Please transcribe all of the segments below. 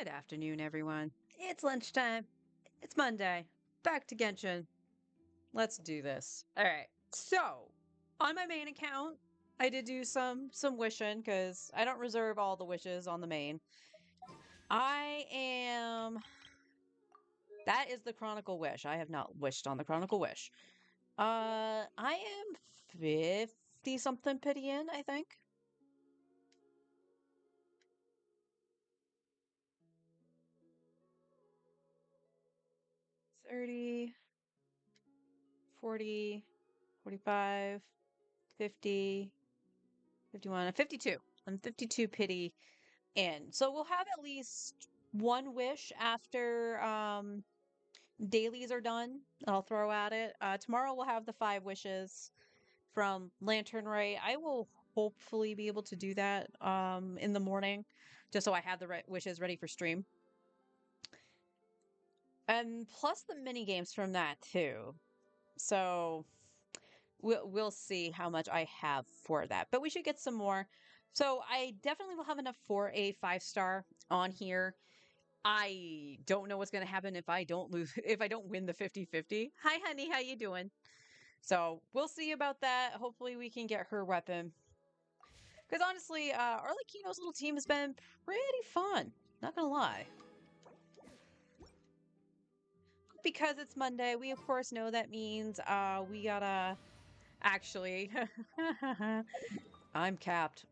Good afternoon, everyone. It's lunchtime. It's Monday. Back to Genshin. Let's do this. All right. So, on my main account, I did do some wishing because I don't reserve all the wishes on the main. I am. That is the Chronicle Wish. I have not wished on the Chronicle Wish. I am 50 something pity in, I think. 30, 40, 45, 50, 51, 52. I'm 52 pity in. So we'll have at least one wish after dailies are done. I'll throw at it. Tomorrow we'll have the 5 wishes from Lantern Ray. I will hopefully be able to do that in the morning, just so I have the wishes ready for stream. And plus the mini games from that too. So we'll see how much I have for that. But we should get some more. So I definitely will have enough for a 5-star on here. I don't know what's going to happen if I don't lose, if I don't win the 50-50. Hi, honey. How you doing? So we'll see about that. Hopefully we can get her weapon. Because honestly, Arlecchino's little team has been pretty fun. Not going to lie. Because it's Monday, we of course know that means we gotta... Actually, I'm capped.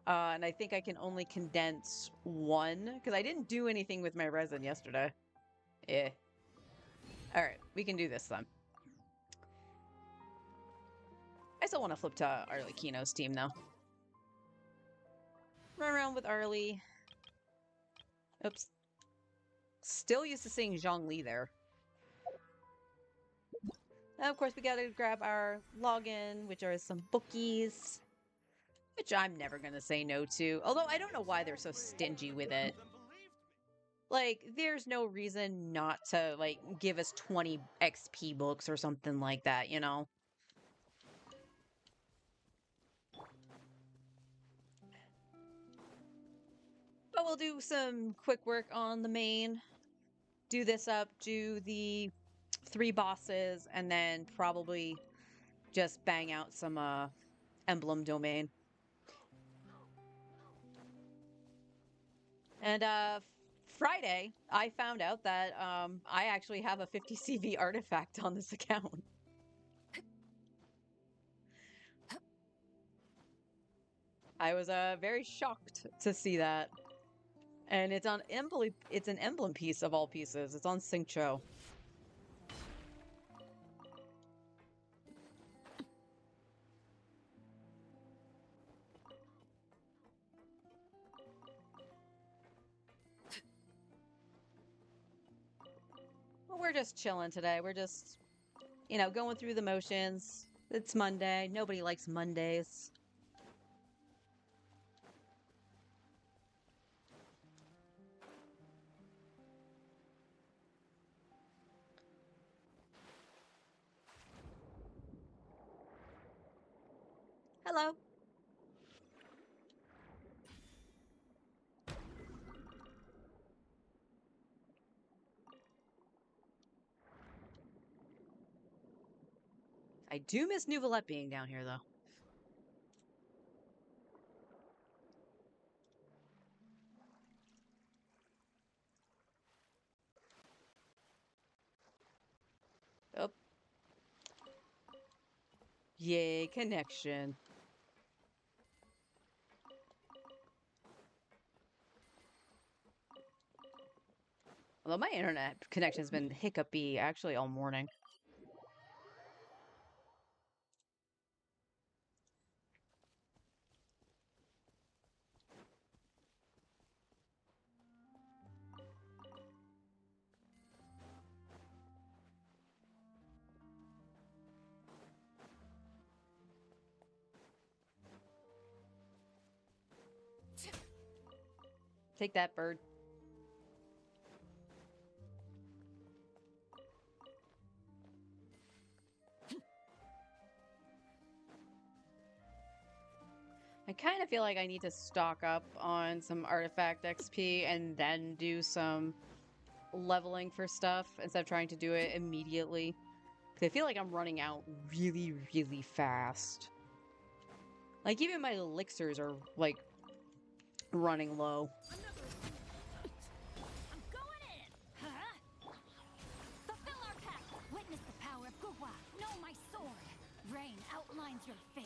And I think I can only condense 1, because I didn't do anything with my resin yesterday. Alright, we can do this then. I still want to flip to Arlecchino's team, though. Run around with Arlie. Oops. Still used to seeing Zhongli there. And of course, we gotta grab our login, which are some bookies. Which I'm never gonna say no to. Although I don't know why they're so stingy with it. Like, there's no reason not to, like, give us 20 XP books or something like that, you know? But we'll do some quick work on the main. Do this up, do the 3 bosses, and then probably just bang out some emblem domain. And Friday, I found out that I actually have a 50 CV artifact on this account. I was very shocked to see that. And it's on emblem. It's an emblem piece of all pieces. It's on Xingqiu. Well, we're just chilling today. We're just, you know, going through the motions. It's Monday. Nobody likes Mondays. Hello. I do miss Nouvelette being down here, though. Oh. Yay, connection. Although my internet connection has been hiccupy actually all morning. Take that, bird. My kind of feel like I need to stock up on some artifact XP and then do some leveling for stuff instead of trying to do it immediately. Because I feel like I'm running out really, really fast. Like, even my elixirs are, like, running low. I'm going in! Huh? Fulfill our pact! Witness the power of Guhua! Know my sword! Rain outlines your fate!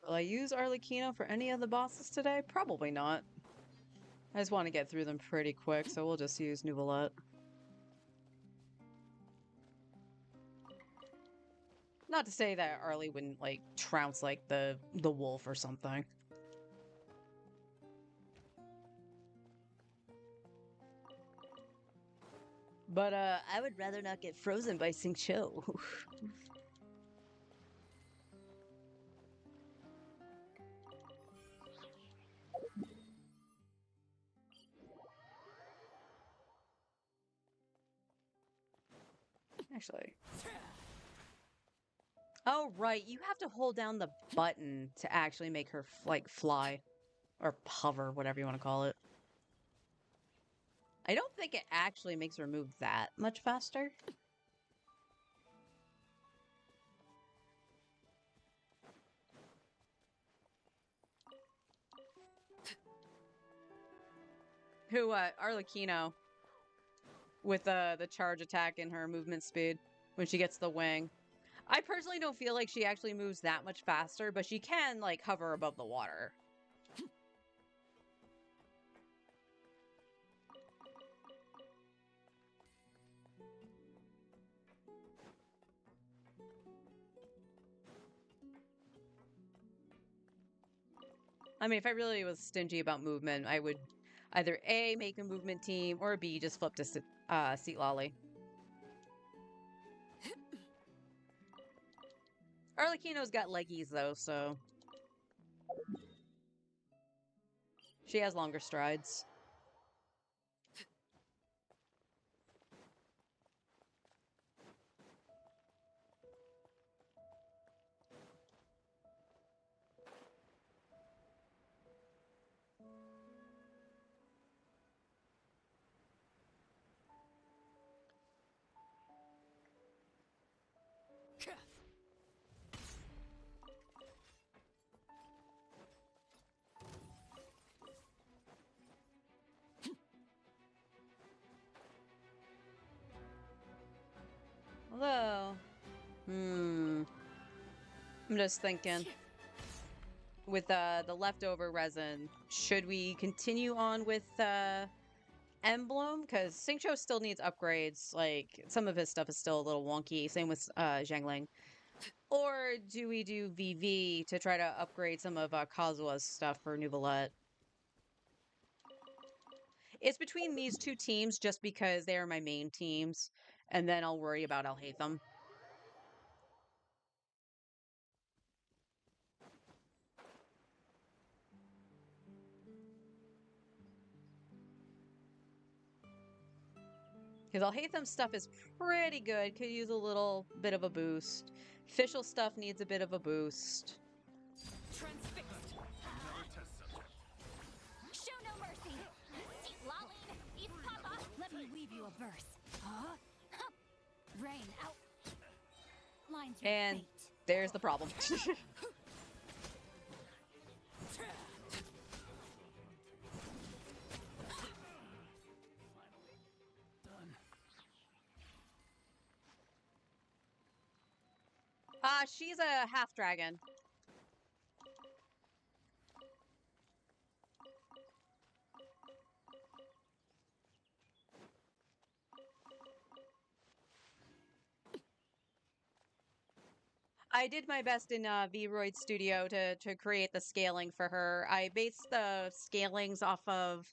Will I use Arlecchino for any of the bosses today? Probably not. I just want to get through them pretty quick, so we'll just use Nuvolette. Not to say that Arlie wouldn't, like, trounce, like, the wolf or something. But, I would rather not get frozen by Xingqiu. Actually. Oh, right. You have to hold down the button to actually make her, like, fly. Or hover, whatever you want to call it. I don't think it actually makes her move that much faster. Who, Arlecchino. With the charge attack and her movement speed when she gets the wing. I personally don't feel like she actually moves that much faster, but she can, like, hover above the water. I mean, if I really was stingy about movement, I would either A, make a movement team, or B, just flip to Seat Lolly. Arlecchino's got leggies, though, so... she has longer strides. Although... I'm just thinking. With the leftover resin, should we continue on with Emblem? Because Xingqiu still needs upgrades. Like, some of his stuff is still a little wonky. Same with Zhangling. Or do we do VV to try to upgrade some of Kazua's stuff for Nuvolette? It's between these two teams just because they are my main teams. And then I'll worry about Alhaitham. Because Alhaitham's stuff is pretty good. Could use a little bit of a boost. Fischl stuff needs a bit of a boost. Transfixed! Show no mercy! Seat Laline! Eve Papa! Let me weave you a verse. Huh? Rain out. Lines your And fate. there's the problem. She's a half dragon. I did my best in Vroid Studio to create the scaling for her. I based the scalings off of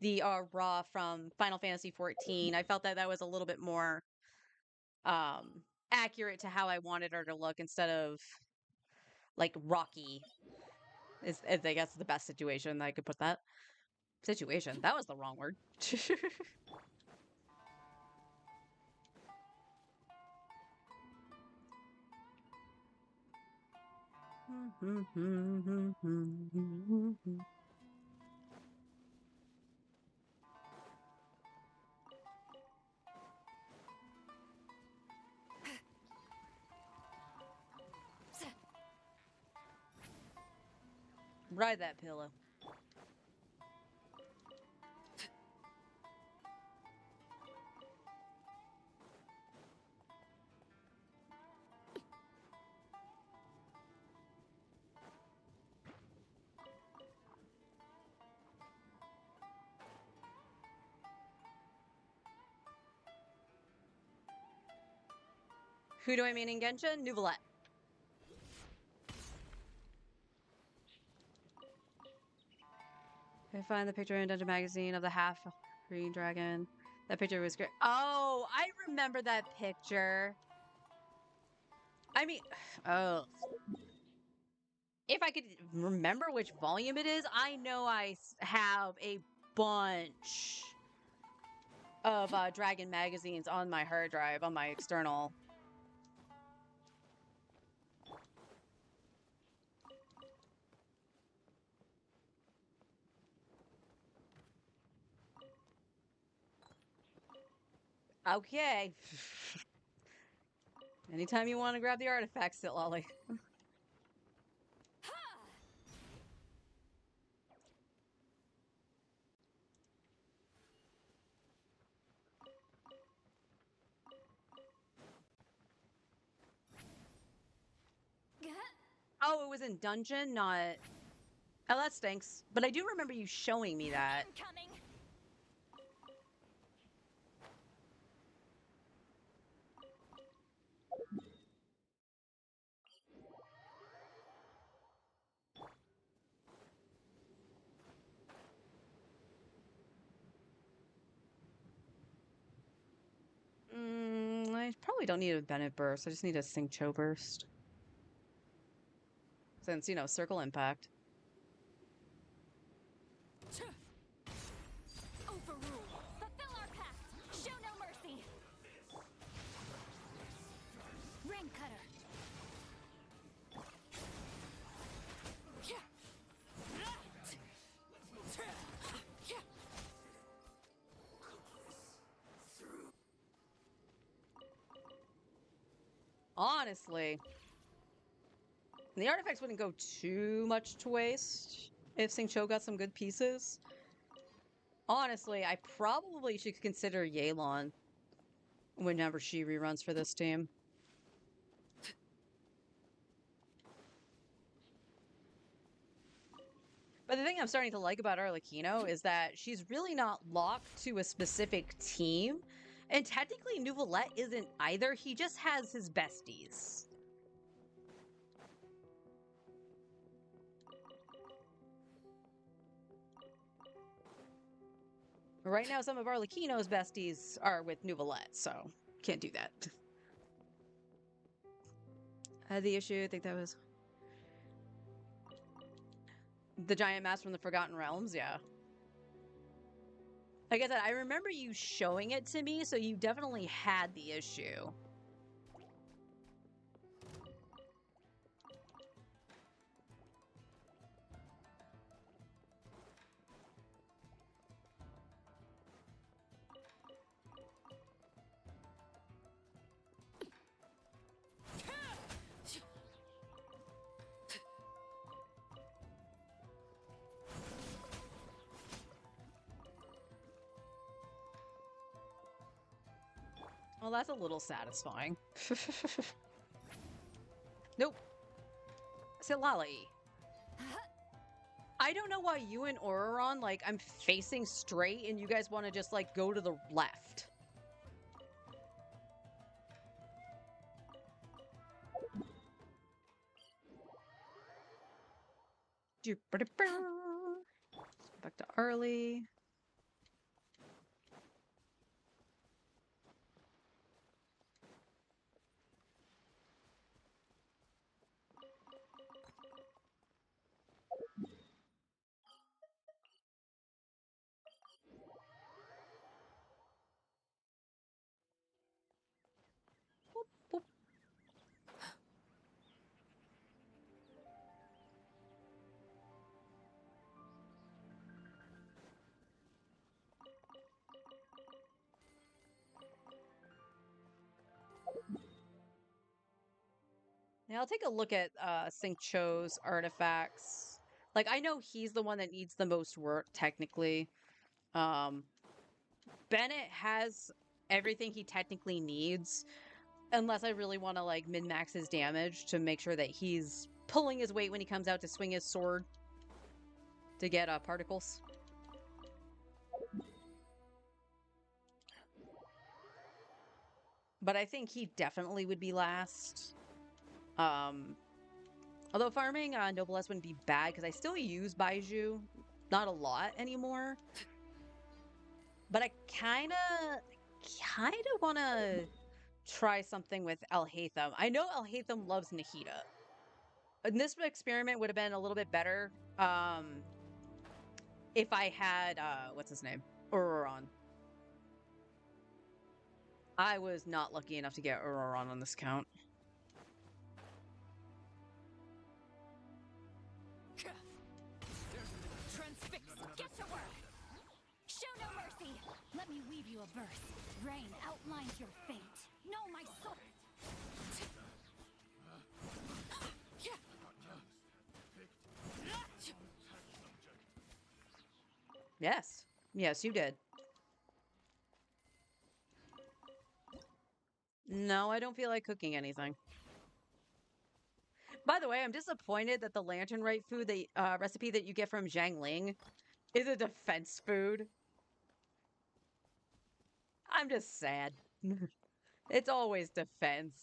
the Ra from Final Fantasy 14. I felt that that was a little bit more accurate to how I wanted her to look instead of like Rocky. Is I guess the best situation that I could put that. Situation. That was the wrong word. Ride that pillow. Who do I mean in Genshin? Neuvillette. I find the picture in Dungeon Magazine of the half green dragon. That picture was great. Oh, I remember that picture. I mean, oh. If I could remember which volume it is, I know I have a bunch of Dragon magazines on my hard drive, on my external. Okay. Anytime you want to grab the artifacts, sit lolly. Oh, it was in dungeon, not. Oh, that stinks. But I do remember you showing me that. Incoming. I probably don't need a Bennett burst. I just need a Xingqiu burst. Since, you know, circle impact. Overrule. Fulfill our pact. Show no mercy. Ring cutter. Honestly, the artifacts wouldn't go too much to waste if Xingqiu got some good pieces. Honestly, I probably should consider Yelan whenever she reruns for this team. But the thing I'm starting to like about Arlecchino is that she's really not locked to a specific team. And technically, Neuvillette isn't either. He just has his besties. Right now, some of Arlecchino's besties are with Neuvillette, so can't do that. I had the issue, I think that was the giant mask from the Forgotten Realms, yeah. Like I said, I remember you showing it to me, so you definitely had the issue. Well, that's a little satisfying. Nope. Silali. I don't know why you and Auroron, like, I'm facing straight and you guys want to just, like, go to the left. Back to Arlie. I'll take a look at Sing Cho's artifacts. Like, I know he's the one that needs the most work, technically. Um, Bennett has everything he technically needs, unless I really want to, like, min-max his damage to make sure that he's pulling his weight when he comes out to swing his sword to get particles. But I think he definitely would be last. Although farming Noblesse wouldn't be bad, because I still use Baiju. Not a lot anymore. But I kinda want to try something with Alhaitham. I know Alhaitham loves Nahida. And this experiment would have been a little bit better if I had, what's his name? Ururon. I was not lucky enough to get Ururon on this count. Transfix. Get to work. Show no mercy. Let me weave you a verse. Rain outlines your fate. Know my soul. Yes. Yes, you did. No, I don't feel like cooking anything. By the way, I'm disappointed that the Lantern Rite food, the recipe that you get from Zhang Ling, is a defense food. I'm just sad. It's always defense.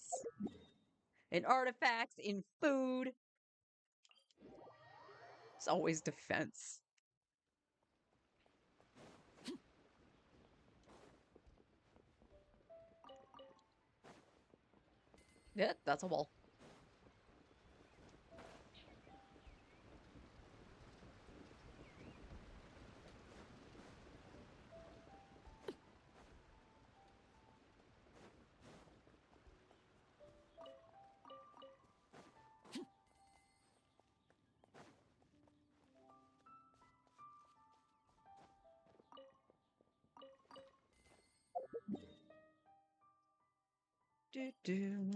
In artifacts, in food. It's always defense. Yeah, that's a wall. Do do.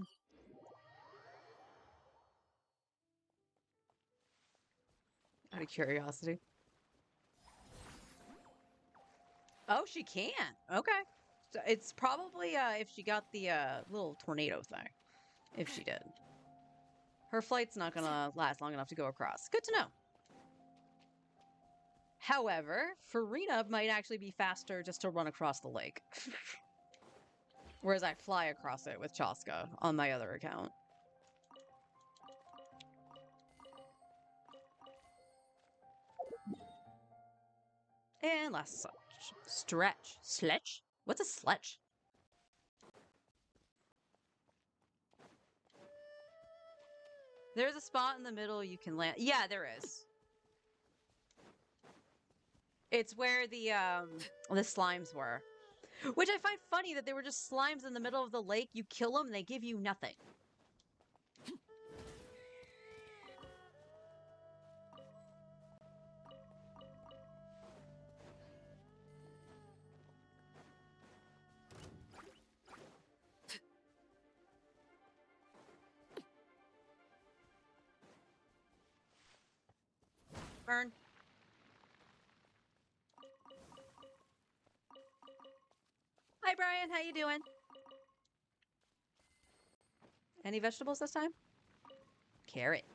Out of curiosity. Oh, she can't. Okay. So it's probably if she got the little tornado thing. If she did. Her flight's not gonna last long enough to go across. Good to know. However, Farina might actually be faster just to run across the lake. Whereas I fly across it with Chaska on my other account. And last stretch. Sledge? What's a sledge? There's a spot in the middle you can land. Yeah, there is. It's where the slimes were. Which I find funny that they were just slimes in the middle of the lake. You kill them, they give you nothing. Burn. Hi, Brian. How you doing? Any vegetables this time? Carrot.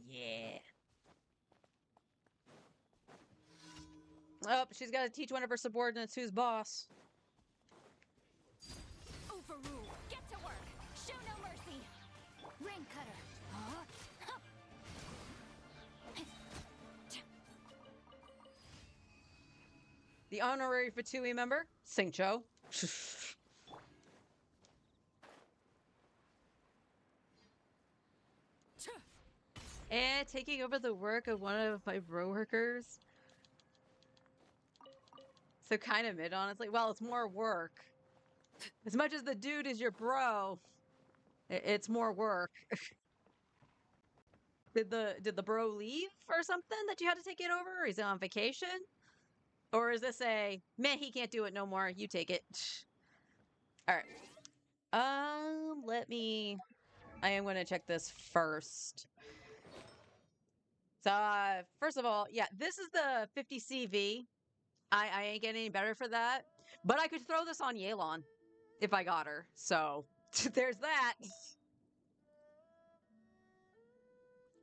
Yeah. Oh, she's got to teach one of her subordinates who's boss. Overrule. Get to work. Show no mercy. Rain cutter. Huh? The honorary Fatui member, Singcho. And taking over the work of one of my bro workers. So kind of mid, honestly. Well, it's more work. As much as the dude is your bro, it's more work. Did the bro leave or something that you had to take it over? Or is he on vacation? Or is this a, man, he can't do it no more, you take it. All right. Let me I am going to check this first. So, first of all, yeah, this is the 50 CV. I ain't getting any better for that. But I could throw this on Yelan if I got her. So, there's that.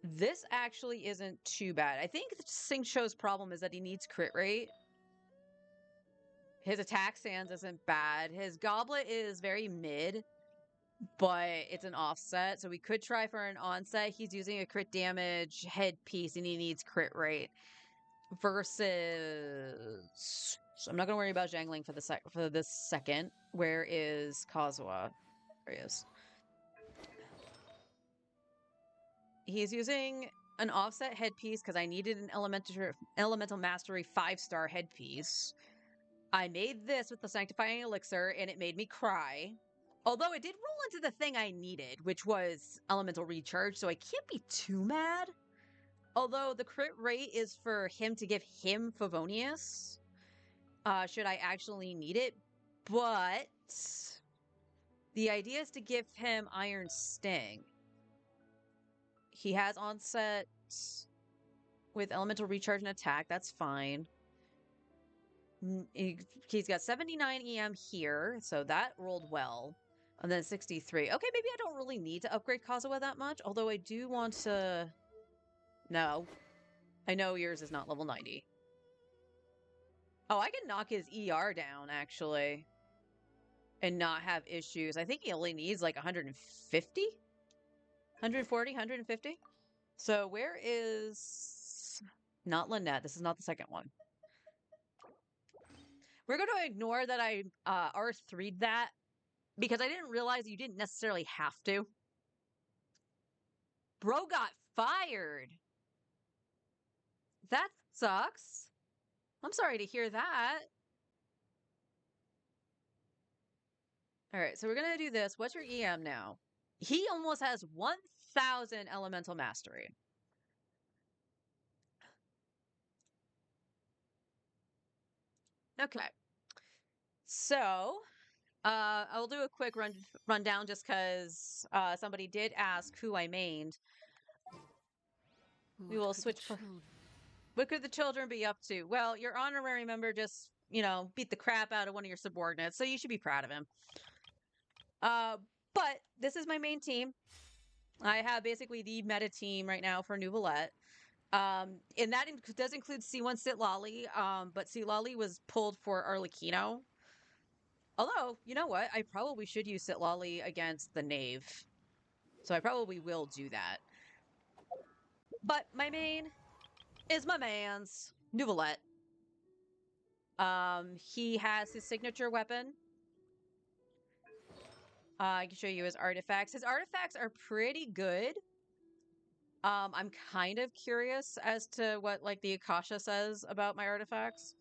This actually isn't too bad. I think Xingqiu's problem is that he needs crit rate. His attack stance isn't bad. His goblet is very mid, but it's an offset. So we could try for an onset. He's using a crit damage headpiece and he needs crit rate. Versus... So I'm not going to worry about jangling for this second. Where is Kazuha? There he is. He's using an offset headpiece because I needed an elemental mastery 5-star headpiece. I made this with the sanctifying elixir and it made me cry. Although it did roll into the thing I needed, which was elemental recharge, so I can't be too mad. Although the crit rate is for him to give him Favonius, should I actually need it. But the idea is to give him Iron Sting. He has onset with elemental recharge and attack. That's fine. He's got 79 EM here, so that rolled well. And then 63. Okay, maybe I don't really need to upgrade Kazuha that much, although I do want to... No. I know yours is not level 90. Oh, I can knock his ER down, actually. And not have issues. I think he only needs like 150? 140, 150? So where is... Not Lynette. This is not the second one. We're going to ignore that I R3'd that because I didn't realize you didn't necessarily have to. Bro got fired. That sucks. I'm sorry to hear that. All right, so we're going to do this. What's your EM now? He almost has 1,000 elemental mastery. Okay. So, I'll do a quick rundown just because somebody did ask who I mained. We will switch. What could the children be up to? Well, your honorary member just, you know, beat the crap out of one of your subordinates, so you should be proud of him. But this is my main team. I have basically the meta team right now for Neuvillette. And that does include C1 Citlali, but Citlali was pulled for Arlecchino. Although, you know what? I probably should use Citlali against the Knave. So I probably will do that. But my main is my man's Neuvillette. He has his signature weapon. I can show you his artifacts. His artifacts are pretty good. I'm kind of curious as to what, like, the Akasha says about my artifacts.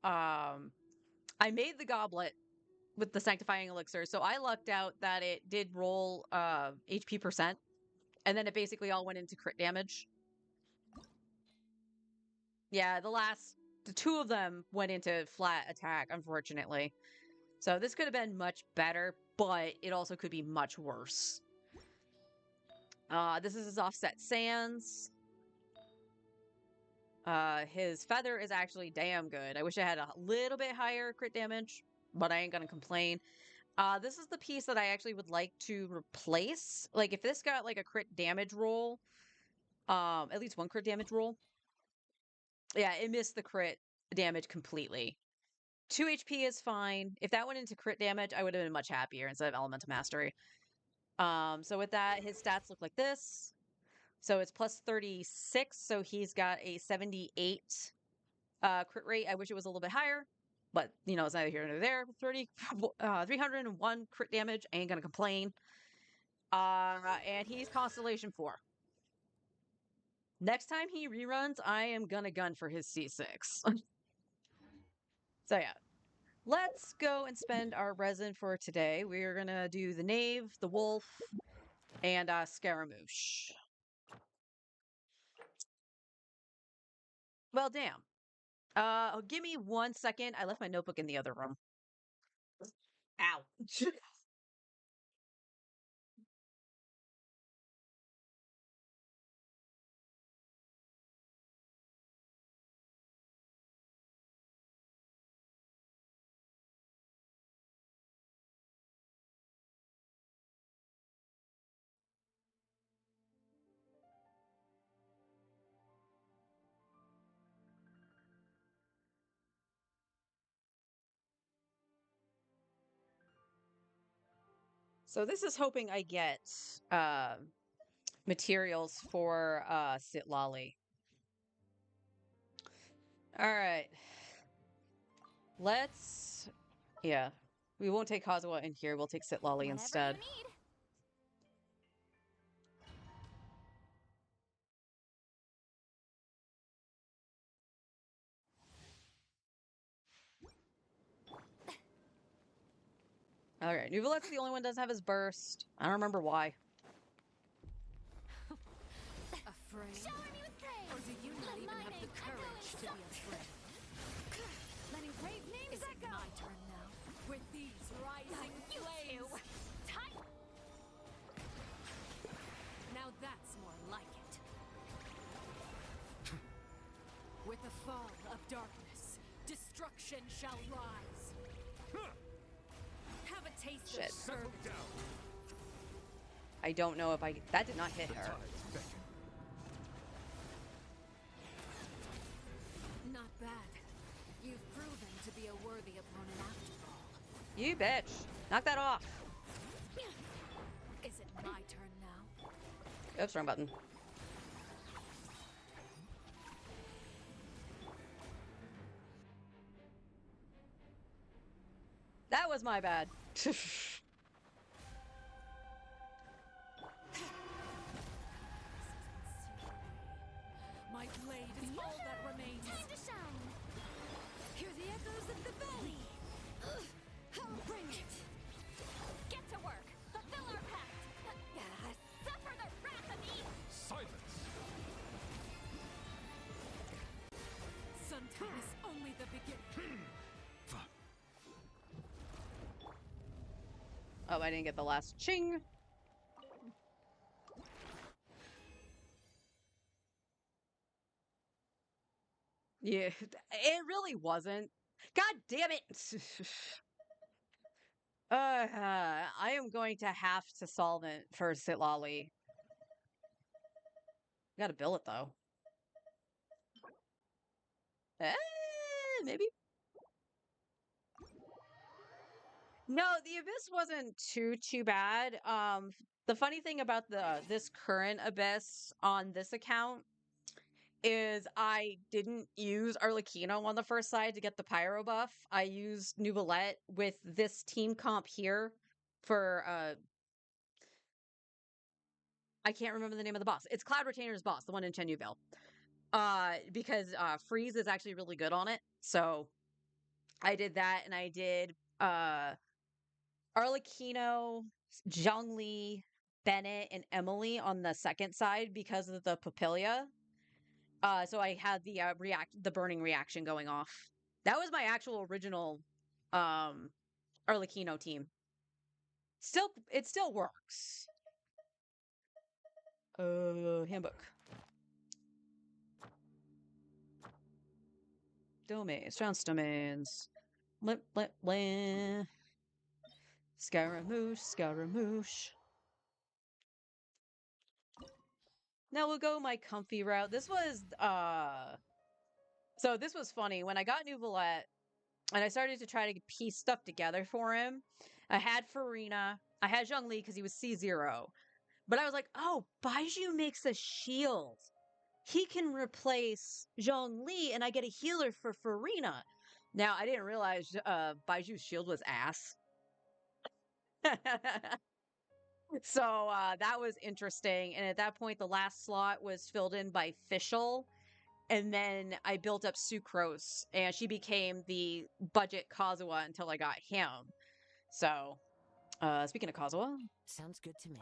I made the goblet with the sanctifying elixir, so I lucked out that it did roll HP percent, and then it basically all went into crit damage. Yeah, the two of them went into flat attack, unfortunately. So this could have been much better, but it also could be much worse. This is his offset sands. His feather is actually damn good. I wish I had a little bit higher crit damage, but I ain't gonna complain. This is the piece that I actually would like to replace. Like, if this got, like, a crit damage roll, at least one crit damage roll. Yeah, it missed the crit damage completely. 2 HP is fine. If that went into crit damage, I would have been much happier instead of Elemental Mastery. So with that, his stats look like this. So it's plus 36, so he's got a 78 crit rate. I wish it was a little bit higher, but, you know, it's neither here nor there. 301 crit damage, ain't gonna complain. And he's Constellation 4. Next time he reruns, I am gonna gun for his C6. So yeah. Let's go and spend our resin for today. We're gonna do the Knave, the Wolf, and Scaramouche. Well, damn. Give me 1 second. I left my notebook in the other room. Ow. So this is hoping I get materials for Sitlali. All right. Let's... Yeah. We won't take Kazuha in here. We'll take Sitlali instead. Whatever you need. All right. Nuvolet's the only one that doesn't have his burst. I don't remember why. Afraid? Shower me with praise. Or do you not even have the courage to be afraid? Letting brave names echo. My turn now. With these rising flames. Tight. Now that's more like it. With the fall of darkness, destruction shall rise. Have a taste Shit. of servitude. I don't know if I... That did not hit her. Not bad. You've proven to be a worthy opponent after all. You bitch. Knock that off. Is it my turn now? Oops, wrong button. That was my bad. My blade is all that remains. Time to shine. Hear the echoes of the valley. I'll bring it. Get to work. Fulfill our pact. Suffer the wrath of me. Silence! Sometimes is only the beginning. Oh, I didn't get the last ching. Yeah, it really wasn't. God damn it! I am going to have to solve it for Sitlali. Gotta bill it though. Maybe? No, the Abyss wasn't too bad. The funny thing about this current Abyss on this account is I didn't use Arlecchino on the first side to get the Pyro buff. I used Nuvolette with this team comp here for I can't remember the name of the boss. It's Cloud Retainer's boss, the one in Chenyuville. Because Freeze is actually really good on it. So I did that, and I did Arlecchino, Zhongli, Bennett, and Emily on the second side because of the Papilia. So I had the burning reaction going off. That was my actual original Arlecchino team. It still works. Handbook. Domains, trounce domains. Scaramouche, Scaramouche. Now we'll go my comfy route. This was, so this was funny. When I got Nuvolette, and I started to try to piece stuff together for him, I had Farina, I had Zhongli because he was C0. But I was like, oh, Baizhu makes a shield. He can replace Zhongli, and I get a healer for Farina. Now, I didn't realize Baiju's shield was ass. So that was interesting. And at that point, the last slot was filled in by Fischl. And then I built up Sucrose, and she became the budget Kazuha until I got him. So, speaking of Kazuha. Sounds good to me.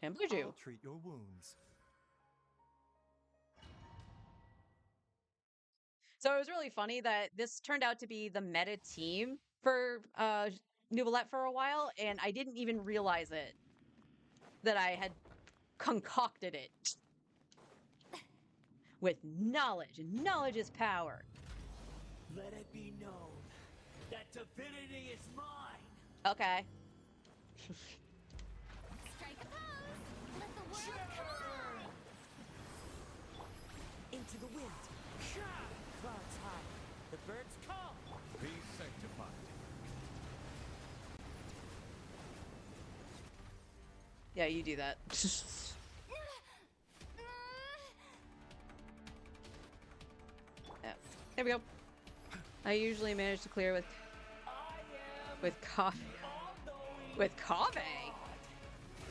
And Buju. I'll treat your wounds. So it was really funny that this turned out to be the meta team for Nuvolette for a while, and I didn't even realize it. That I had concocted it. With knowledge, and knowledge is power. Let it be known that divinity is mine. Okay. Strike a pose. Let the world come alive. Into the wind. Clouds high. The birds call. Be sanctified. Yeah, you do that. Yeah, there we go. I usually manage to clear with Kaveh. With Kaveh?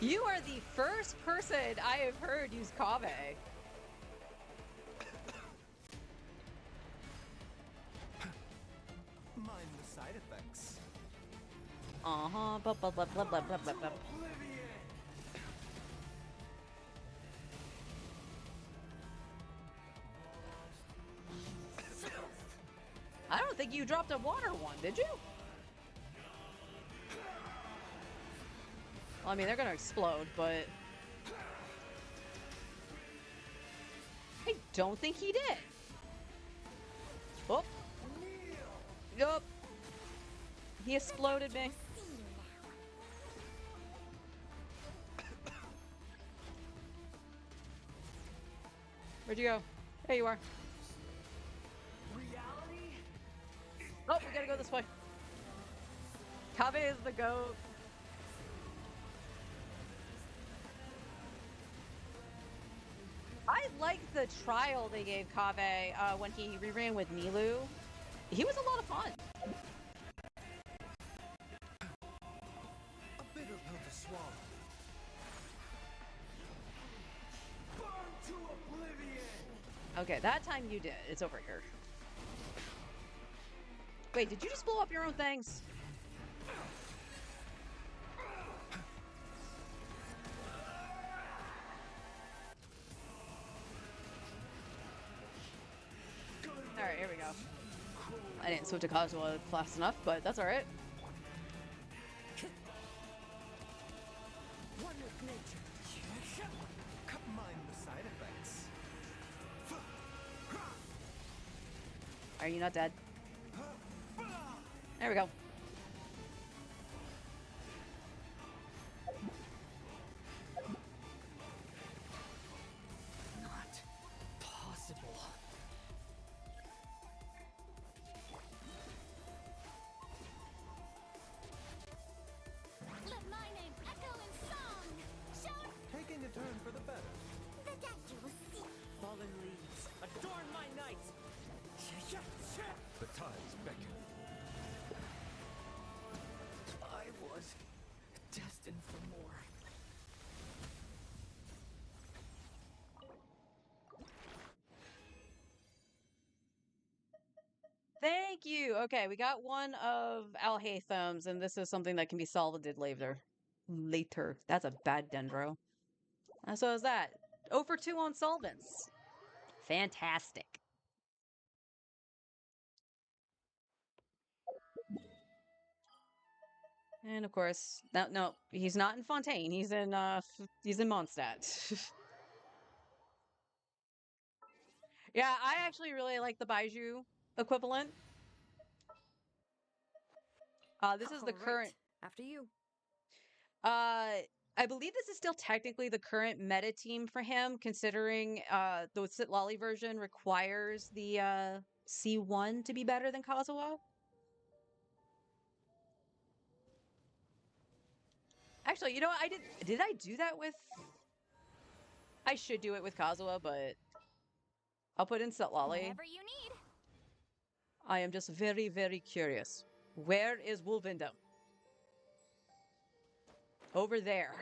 You are the first person I have heard use Kaveh. Mind the side effects. Uh-huh. Blah, blah, blah, blah, blah, blah, blah, blah. I don't think you dropped a water one, did you? Well, I mean, they're gonna explode, but... I don't think he did. Oh. Yup. He exploded me. Where'd you go? There you are. Oh, we gotta go this way. Kaveh is the goat. I like the trial they gave Kaveh when he reran with Nilou. He was a lot of fun. A bitter pill to swallow. Burn to oblivion. Okay, that time you did. It's over here. Wait, did you just blow up your own things? Alright, here we go. I didn't switch to Kazuha fast enough, but that's alright. One with nature. Mind the side effects. Are you not dead? There we go. Not possible. Let my name echo in song. Shout Taking a turn for the better. the deck you will see. Fallen leaves, adorn my night. The tides beckon. I was destined for more. Thank you. Okay, we got one of Alhaitham's, and this is something that can be solved later. Later. That's a bad dendro. So is that. 0 for 2 on solvents. Fantastic. And of course, no, he's not in Fontaine. He's in Mondstadt. Yeah, I actually really like the Baiju equivalent. This is the current. After you. I believe this is still technically the current meta team for him, considering the Sitlali version requires the C1 to be better than Kazuha. Actually, you know what? Did I do that with? I should do it with Kazuha, but I'll put in Sitlali. Whatever you need. I am just very, very curious. Where is Wolvendom? Over there.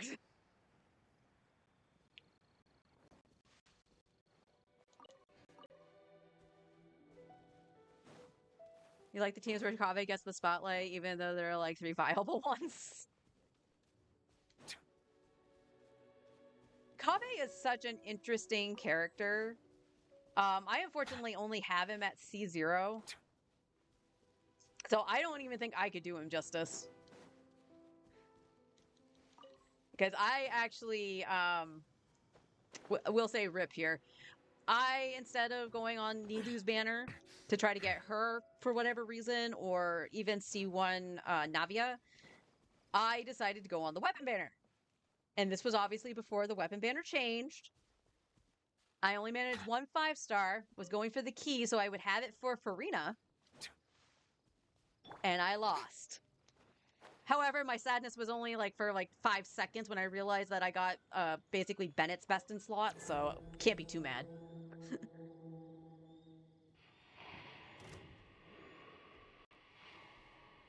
You like the teams where Kaveh gets the spotlight, even though there are like 3 viable ones? Kaveh is such an interesting character. I unfortunately only have him at C0. So I don't even think I could do him justice. Because I actually, will say rip here. Instead of going on Nilou's banner to try to get her for whatever reason, or even C1 Navia, I decided to go on the weapon banner. And this was obviously before the weapon banner changed. I only managed 1 5-star, was going for the key so I would have it for Furina. And I lost. However, my sadness was only like for like 5 seconds when I realized that I got basically Bennett's best in slot, so can't be too mad.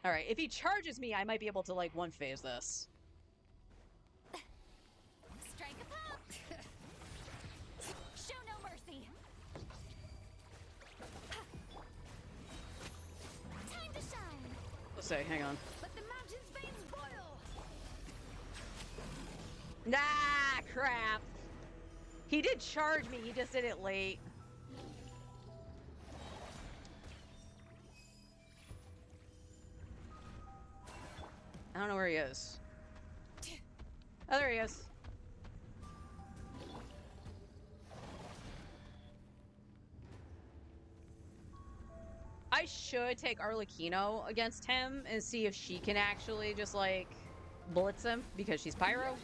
All right, if he charges me, I might be able to like one phase this. Strike a pop! Show no mercy! Time to shine! Let's see, hang on. Let the mountain's veins boil! Nah, crap. He did charge me, he just did it late. I don't know where he is. Oh, there he is. I should take Arlecchino against him and see if she can actually just, like, blitz him because she's pyro.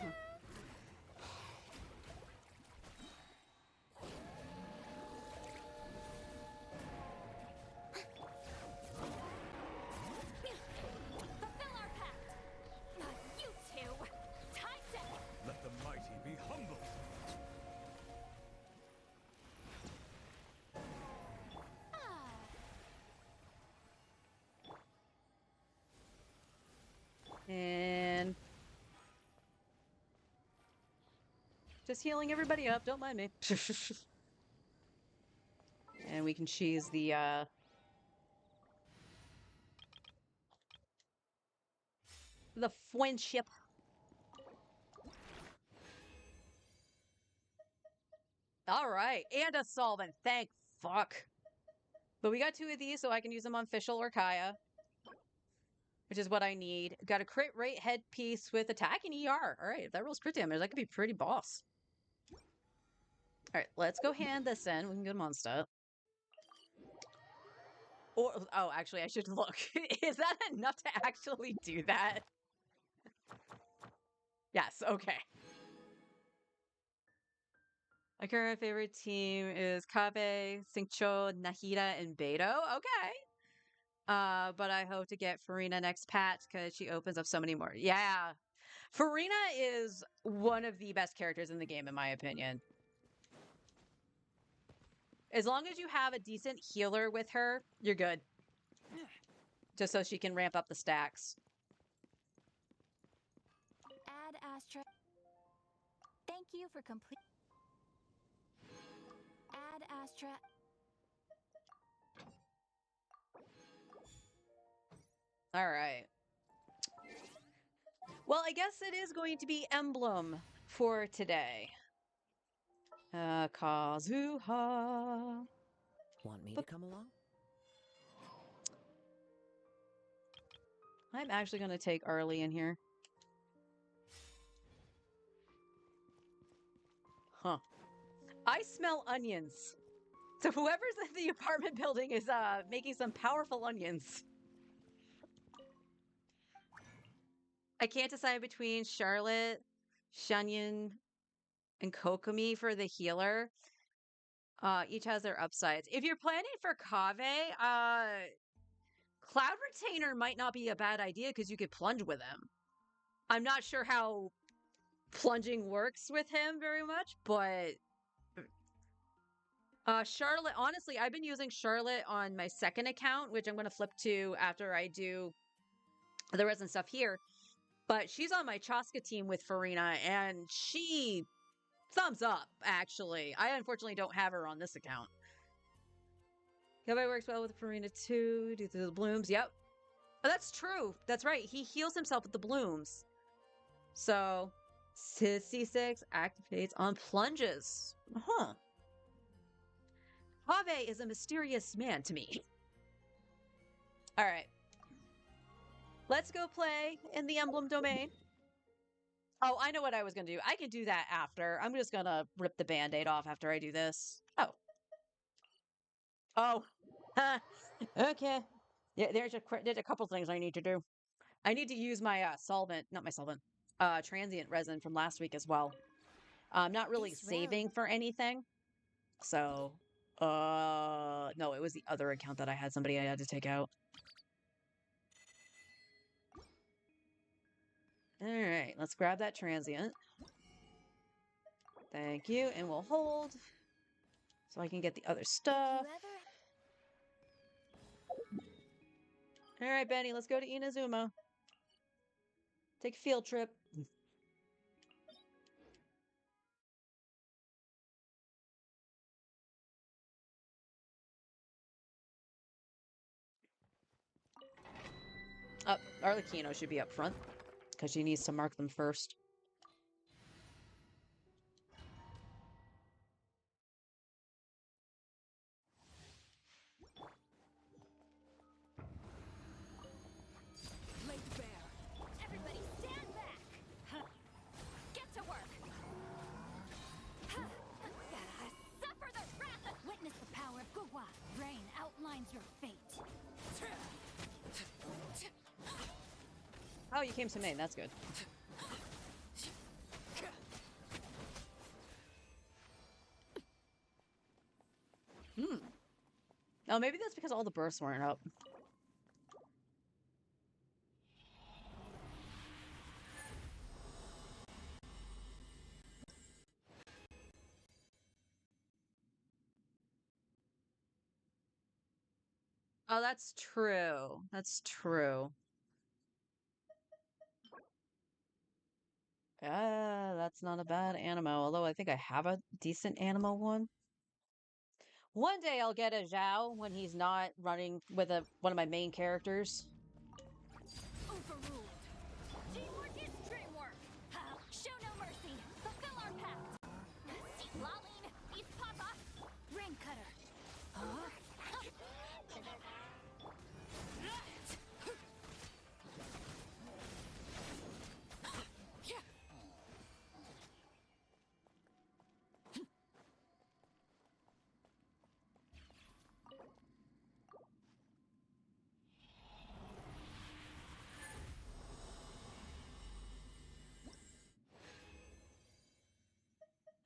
Fulfill our pact! Not you two! Time's up! Let the mighty be humble. And just healing everybody up, don't mind me. And we can cheese the friendship. All right, and a solvent. Thank fuck. But we got 2 of these, so I can use them on Fischl or Kaya, which is what I need. Got a crit rate headpiece with attack and ER. All right, if that rolls crit damage, that could be pretty boss. All right, let's go hand this in. We can get monster. Or, oh, actually, I should look. Is that enough to actually do that? Yes, okay. My current favorite team is Kaveh, Xingqiu, Nahida, and Beidou. Okay. But I hope to get Farina next patch because she opens up so many more. Yeah. Farina is one of the best characters in the game, in my opinion. As long as you have a decent healer with her, you're good. Just so she can ramp up the stacks. Add Astra. Thank you for complete. Add Astra. All right. Well, I guess it is going to be Emblem for today. Kazuha. Want me to come along? I'm actually going to take Arlie in here. Huh. I smell onions. So whoever's in the apartment building is making some powerful onions. I can't decide between Charlotte, Shunyan, and Kokomi for the healer. Each has their upsides. If you're planning for Kaveh, Cloud Retainer might not be a bad idea because you could plunge with him. I'm not sure how plunging works with him very much, but Charlotte, honestly, I've been using Charlotte on my second account, which I'm going to flip to after I do the resin stuff here. But she's on my Chaska team with Farina, and she thumbs up, actually. I unfortunately don't have her on this account. Kaveh works well with Farina too, due to the blooms. Yep. Oh, that's true. That's right. He heals himself with the blooms. So, C6 activates on plunges. Huh. Kaveh is a mysterious man to me. All right. Let's go play in the Emblem domain. Oh, I know what I was going to do. I can do that after. I'm just going to rip the Band-Aid off after I do this. Oh. Oh. Okay. Yeah, there's a couple things I need to do. I need to use my transient resin from last week as well. I'm not really This saving for anything. So, no, it was the other account that I had somebody I had to take out. Alright, let's grab that transient. Thank you, and we'll hold. So I can get the other stuff. Alright, Benny, let's go to Inazuma. Take a field trip. Arlecchino should be up front, because she needs to mark them first. Laid bare. Everybody stand back! Huh. Get to work! Huh. Suffer the wrath of... Witness the power of Guhua. Rain outlines your fate. Oh, you came to Maine. That's good. Oh, maybe that's because all the bursts weren't up. Oh, that's true. That's true. That's not a bad animo, although I think I have a decent animo one. One day I'll get a Zhao when he's not running with one of my main characters. Overruled. Teamwork is dreamwork. Show no mercy. Fulfill our pact. See Laline, East Papa, Rain Cutter.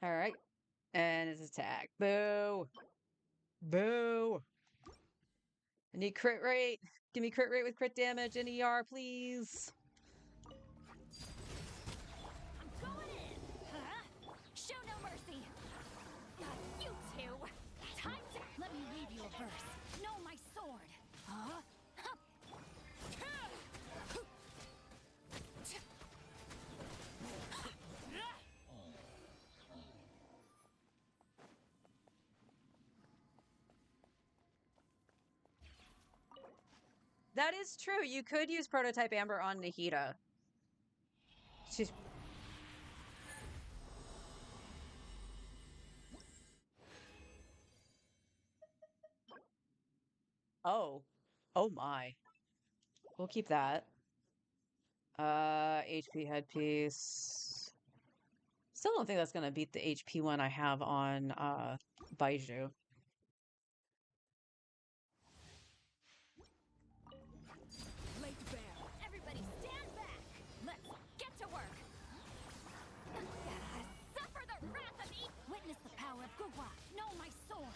All right. And his attack. Boo. Boo. I need crit rate. Give me crit rate with crit damage and ER, please. I'm going in. Show no mercy. You two. Time to... Let me read you a verse. Know my sword. That is true. You could use Prototype Amber on Nahida. She's... Oh. Oh my. We'll keep that. HP headpiece. Still don't think that's gonna beat the HP one I have on Baiju. Laid bare. Everybody stand back. Let's get to work. Suffer the wrath of East. Witness the power of Guhua. Know my sword.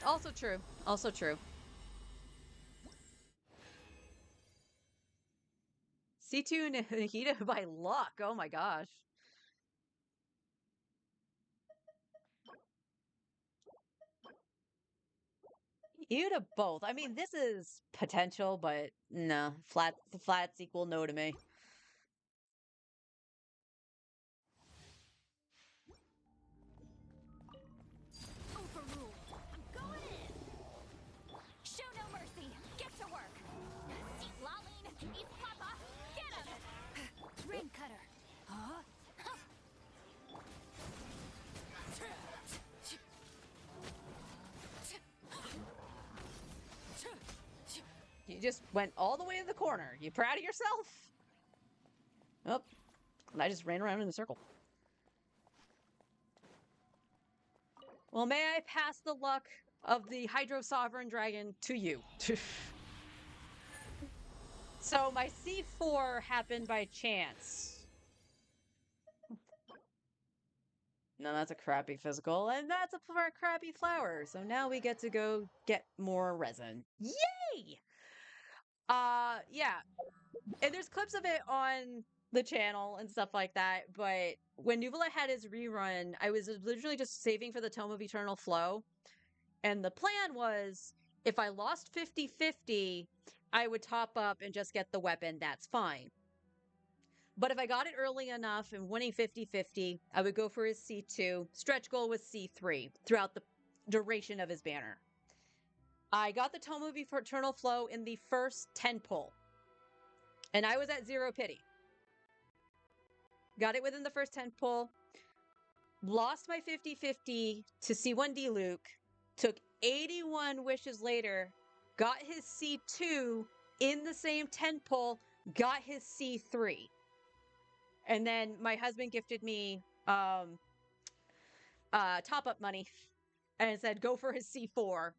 Also true. Also true. C2 Nahida by luck. Oh my gosh. You to both. I mean, this is potential, but no. Flats equal no to me. Overruled. I'm going in. Show no mercy. Get to work. See Laline, East Papa, get him. Rain Cutter. You just went all the way to the corner. You proud of yourself? Oh, I just ran around in a circle. Well, may I pass the luck of the Hydro Sovereign Dragon to you? So my C4 happened by chance. No, that's a crappy physical, and that's a crappy flower. So now we get to go get more resin. Yay! Yeah. And there's clips of it on the channel and stuff like that, but when Nuvola had his rerun, I was literally just saving for the Tome of Eternal Flow. And the plan was, if I lost 50-50, I would top up and just get the weapon. That's fine. But if I got it early enough and winning 50-50, I would go for his C2. Stretch goal was C3 throughout the duration of his banner. I got the Tome of Eternal Flow in the first 10 pull. And I was at 0 pity. Got it within the first 10 pull. Lost my 50-50 to C1 Diluc. Took 81 wishes later. Got his C2 in the same 10 pull. Got his C3. And then my husband gifted me top-up money and said, go for his C4.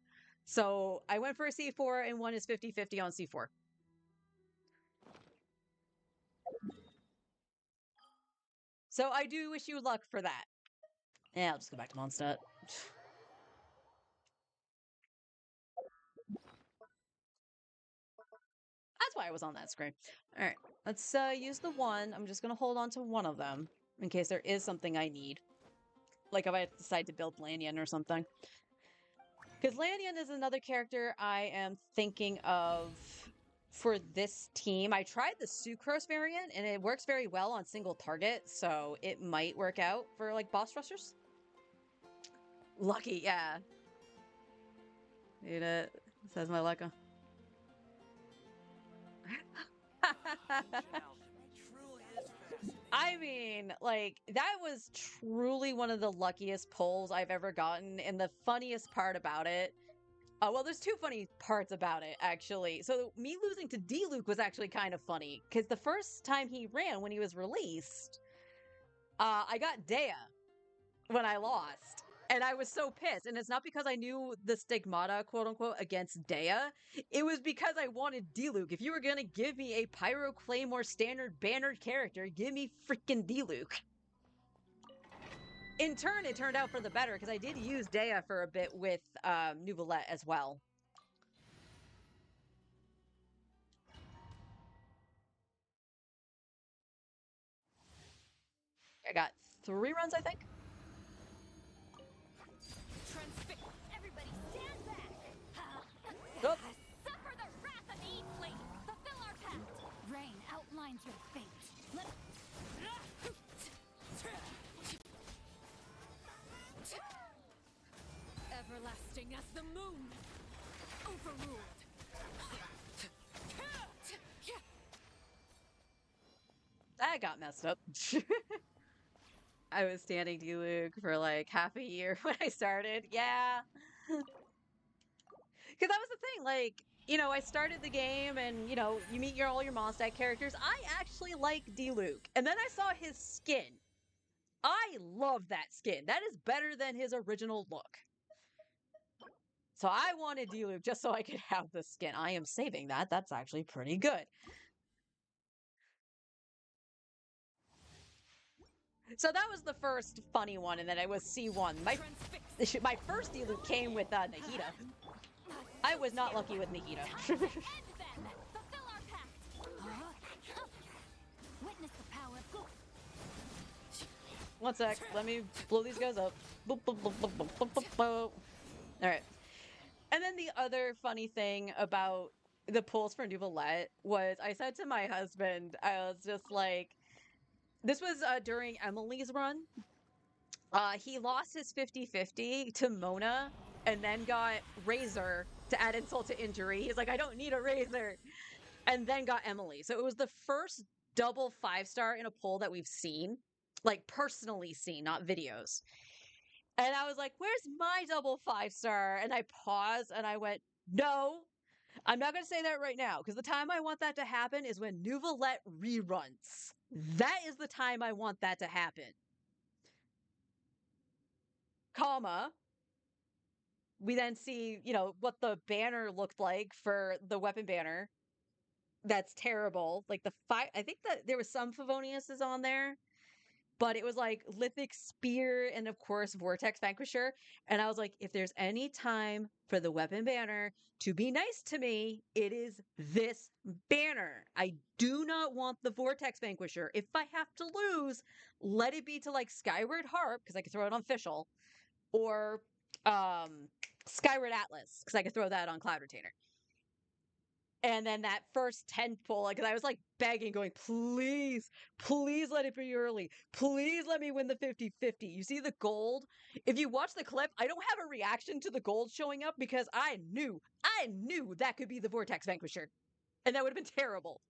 So I went for a C4 and won his 50-50 on C4. So I do wish you luck for that. Yeah, I'll just go back to Mondstadt. That's why I was on that screen. All right, let's use the one. I'm just going to hold on to one of them in case there is something I need. Like if I decide to build Lanyon or something. Because Lanyon is another character I am thinking of for this team. I tried the Sucrose variant, and it works very well on single target, so it might work out for, like, boss rushers. Lucky, yeah. Need it, says my Leica. I mean, like, that was truly one of the luckiest pulls I've ever gotten, and the funniest part about it, well, there's two funny parts about it, actually. So me losing to Diluc was actually kind of funny, because the first time he ran, when he was released, I got Dea when I lost. And I was so pissed. And it's not because I knew the stigmata, quote unquote, against Dea. It was because I wanted Diluc. If you were going to give me a Pyro Claymore standard bannered character, give me freaking Diluc. In turn, it turned out for the better because I did use Dea for a bit with Nuvolette as well. I got 3 runs, I think. Everybody stand back! Oh. Suffer the wrath of Eatfleet! Fulfill our pact! Rain outlines your fate. Everlasting as the moon! Overruled! That got messed up. I was standing Diluc for like half a year when I started. Yeah. Because that was the thing. Like, you know, I started the game and, you know, you meet all your Mondstadt characters. I actually like Diluc. And then I saw his skin. I love that skin. That is better than his original look. So I wanted Diluc just so I could have the skin. I am saving that. That's actually pretty good. So that was the first funny one, and then it was C1. My first Diluc came with Nahida. I was not lucky with Nahida. One sec, let me blow these guys up. Boop, boop, boop, boop, boop, boop, boop, boop. Alright. And then the other funny thing about the pulls for Nuvolette was I said to my husband, I was just like, this was during Emily's run. He lost his 50-50 to Mona and then got Razor to add insult to injury. He's like, I don't need a Razor. And then got Emily. So it was the first double 5-star in a poll that we've seen. Like, personally seen, not videos. And I was like, where's my double 5-star? And I paused and I went, no, I'm not going to say that right now. Because the time I want that to happen is when Nuvolette reruns. That is the time I want that to happen. Comma. We then see, you know, what the banner looked like for the weapon banner. that's terrible. Like I think that there was some Favoniuses on there, but it was like Lithic Spear and of course Vortex Vanquisher. And I was like, if there's any time for the weapon banner to be nice to me, it is this banner. I do not want the Vortex Vanquisher. If I have to lose, let it be to like Skyward Harp, because I could throw it on Fischl, or Skyward Atlas, because I could throw that on Cloud Retainer. And then that first 10 pull, because I was like begging, going, please, please let it be early. Please let me win the 50-50. You see the gold? If you watch the clip, I don't have a reaction to the gold showing up because I knew that could be the Vortex Vanquisher. And that would have been terrible.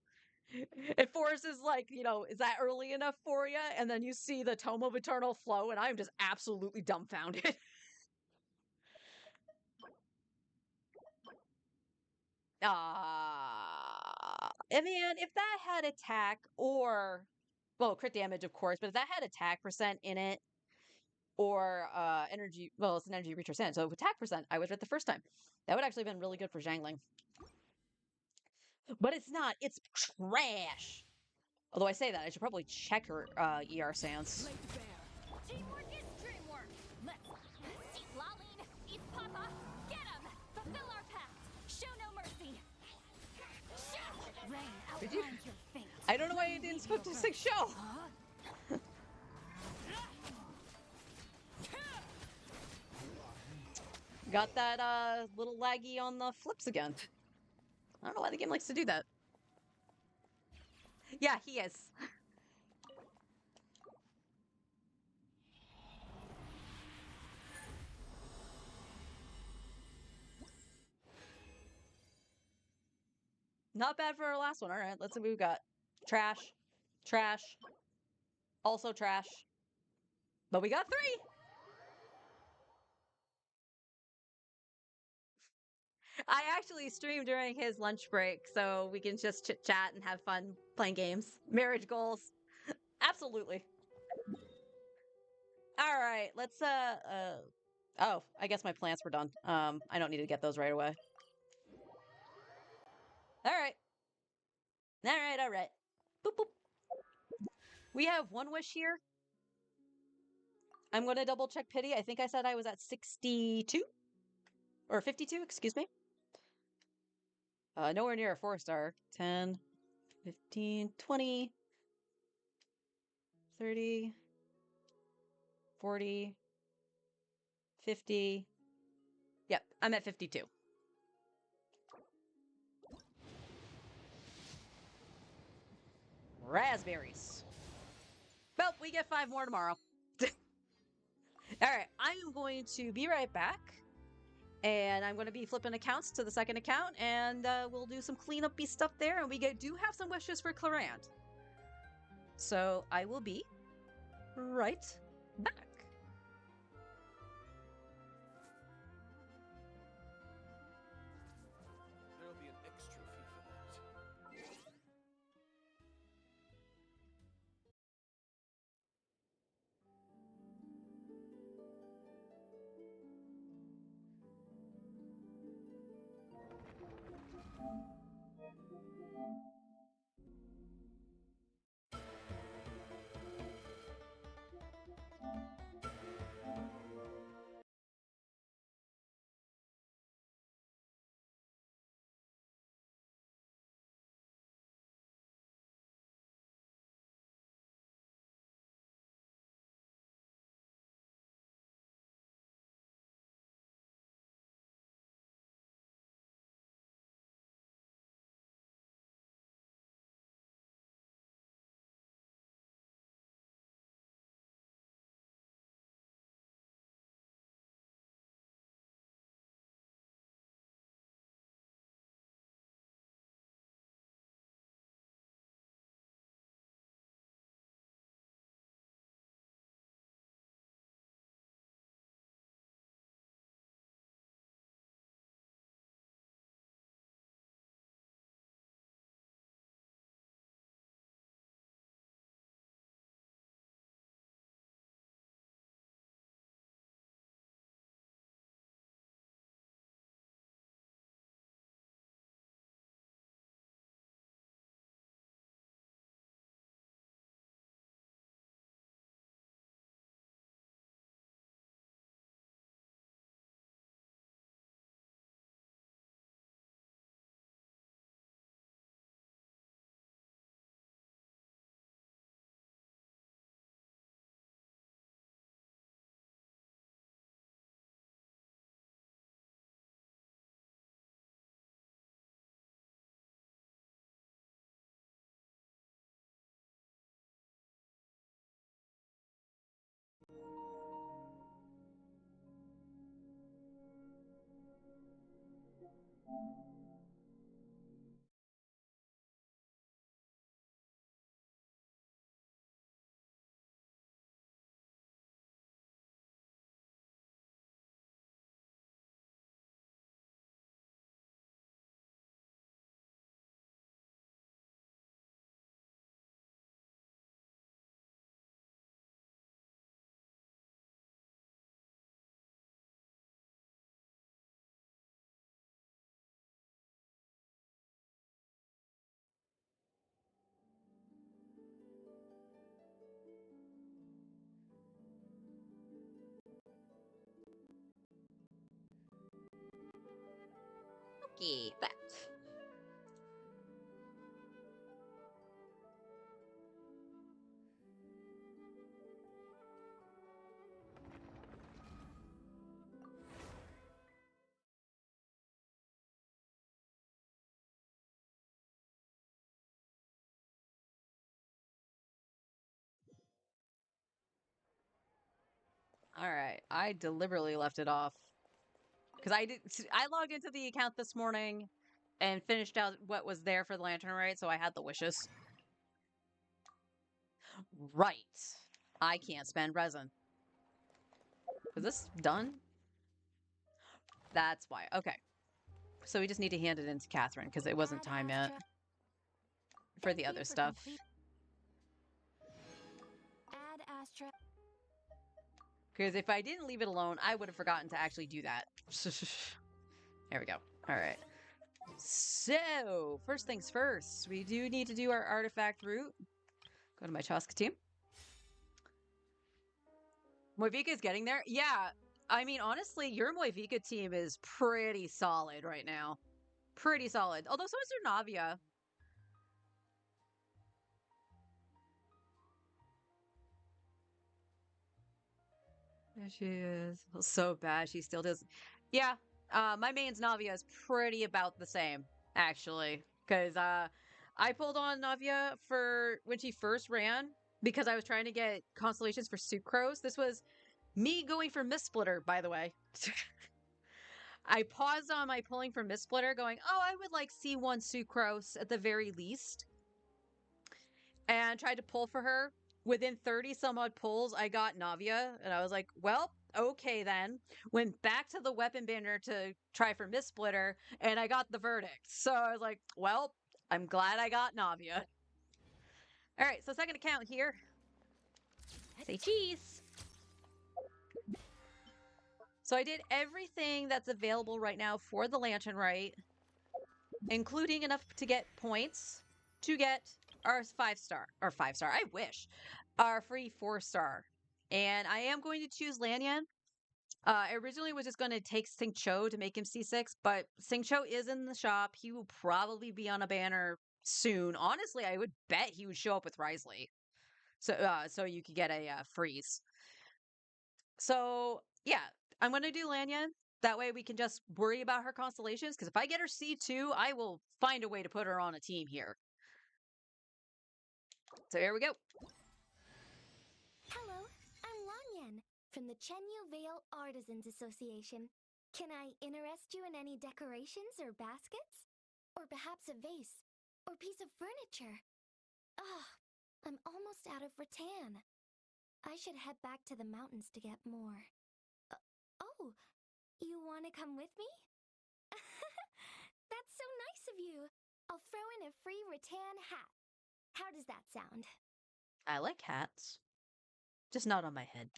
And Forrest is like, is that early enough for you? And then you see the Tome of Eternal Flow, and I'm just absolutely dumbfounded. I mean, if that had attack or, well, crit damage, of course, but if that had attack percent in it or energy, well, it's an energy reach %, so attack percent, I was right the first time. That would actually have been really good for Zhangling. But it's not. It's trash. Although I say that, I should probably check her ER Sans. Teamwork is dreamwork. Let's see Laline, eat Papa, get him! Fulfill our pact. Show no mercy. Rain Did you? outlines your fate. I don't know why you didn't skip to 6 show. Huh? Got that little laggy on the flips again. I don't know why the game likes to do that. Yeah, he is. Not bad for our last one. All right, let's see what we've got. Trash. Trash. Also trash. But we got 3! I actually streamed during his lunch break, so we can just chit-chat and have fun playing games. Marriage goals. Absolutely. All right, let's, oh, I guess my plants were done. I don't need to get those right away. All right. All right. Boop, boop. We have 1 wish here. I'm going to double check pity. I think I said I was at 62 or 52, excuse me. Nowhere near a 4-star. 10, 15, 20, 30, 40, 50. Yep, I'm at 52. Raspberries. Well, we get 5 more tomorrow. All right, I'm going to be right back. And I'm going to be flipping accounts to the second account, and we'll do some cleanup-y stuff there, and we do have some wishes for Clarant. So I will be right back. There'll be an extra fee for that. Okay, that. All right, I deliberately left it off because I logged into the account this morning and finished out what was there for the lantern, right? So I had the wishes. Right. I can't spend resin. Was this done? That's why. Okay. So we just need to hand it in to Catherine because it wasn't time yet for the other stuff. Add Astra. Because if I didn't leave it alone, I would have forgotten to actually do that. There we go. All right. So, first things first, we do need to do our artifact route. Go to my Chaska team. Moivika's getting there. Yeah, I mean, honestly, your Moivika team is pretty solid right now. Pretty solid. Although so is your Navia. There she is. So bad. She still does. Yeah, my main's Navia is pretty about the same, actually. Because I pulled on Navia for when she first ran because I was trying to get constellations for Sucrose. This was me going for Mist Splitter, by the way. I paused on my pulling for Mist Splitter, going, oh, I would like C1 Sucrose at the very least. And tried to pull for her. Within 30 some odd pulls, I got Navia, and I was like, well, okay then. Went back to the weapon banner to try for Mist Splitter, and I got the verdict. So I was like, well, I'm glad I got Navia. All right, so second account here. Say cheese. So I did everything that's available right now for the Lantern Rite, including enough to get points to get our 5-star, or 5-star, I wish, our free 4-star. And I am going to choose Lanyan. I originally was just going to take Xingqiu to make him C6, but Xingqiu is in the shop. He will probably be on a banner soon. Honestly, I would bet he would show up with Risley. So you could get a freeze. So, yeah, I'm going to do Lanyan. That way we can just worry about her constellations, because if I get her C2, I will find a way to put her on a team here. So here we go. Hello, I'm Lanyan from the Chenyu Vale Artisans Association. Can I interest you in any decorations or baskets? Or perhaps a vase or piece of furniture? I'm almost out of rattan. I should head back to the mountains to get more. Oh, you want to come with me? That's so nice of you. I'll throw in a free rattan hat. How does that sound? I like hats. Just not on my head.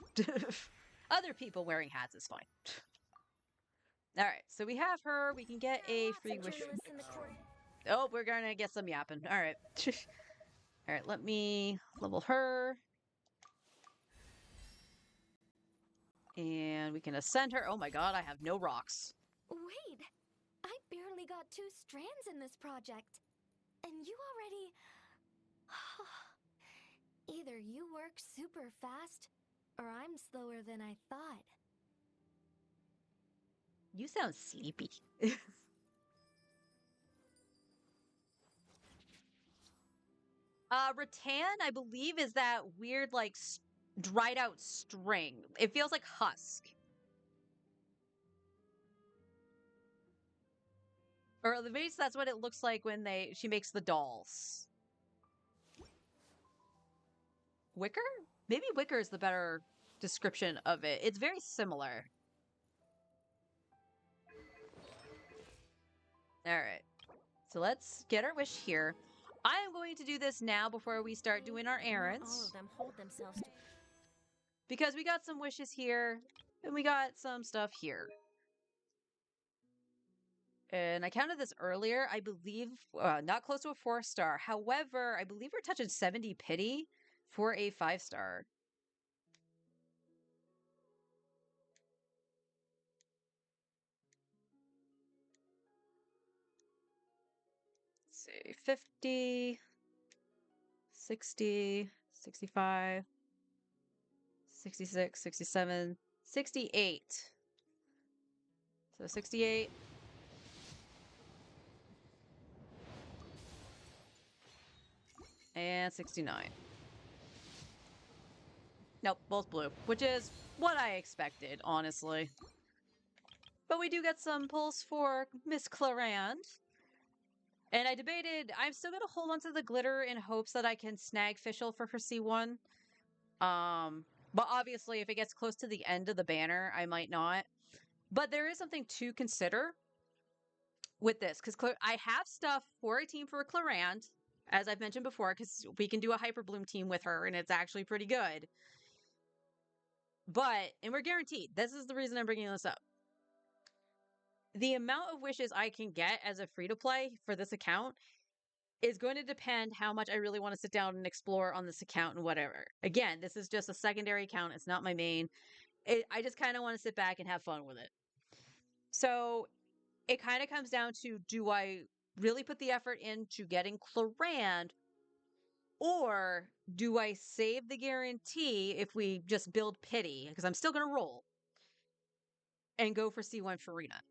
Other people wearing hats is fine. All right, so we have her. We can get a free wish. Oh, we're going to get some yapping. All right. All right, let me level her. And we can ascend her. Oh my god, I have no rocks. Wait, I barely got 2 strands in this project. And you already... Either you work super fast, or I'm slower than I thought. You sound sleepy. Rattan, I believe, is that weird, like, dried out string. It feels like husk. Or at least that's what it looks like when she makes the dolls. Wicker? Maybe wicker is the better description of it. It's very similar. Alright. So let's get our wish here. I am going to do this now before we start doing our Not all errands. of them hold themselves to. Because we got some wishes here, and we got some stuff here. And I counted this earlier. I believe not close to a 4-star. However, I believe we're touching 70 pity for a 5-star. Let's see, 50, 60, 65, 66, 67, 68. So 68. And 69. Nope, both blue, which is what I expected, honestly. But we do get some pulls for Miss Clarand. And I debated, I'm still going to hold on to the glitter in hopes that I can snag Fischl for her C1. But obviously, if it gets close to the end of the banner, I might not. But there is something to consider with this, because I have stuff for a team for Clarand, as I've mentioned before, because we can do a Hyper Bloom team with her, and it's actually pretty good. But, and we're guaranteed, this is the reason I'm bringing this up. The amount of wishes I can get as a free-to-play for this account is going to depend how much I really want to sit down and explore on this account and whatever. Again, this is just a secondary account. It's not my main. I just kind of want to sit back and have fun with it. So it kind of comes down to, do I really put the effort into getting Clarand, or do I save the guarantee if we just build pity, because I'm still going to roll, and go for C1 Farina?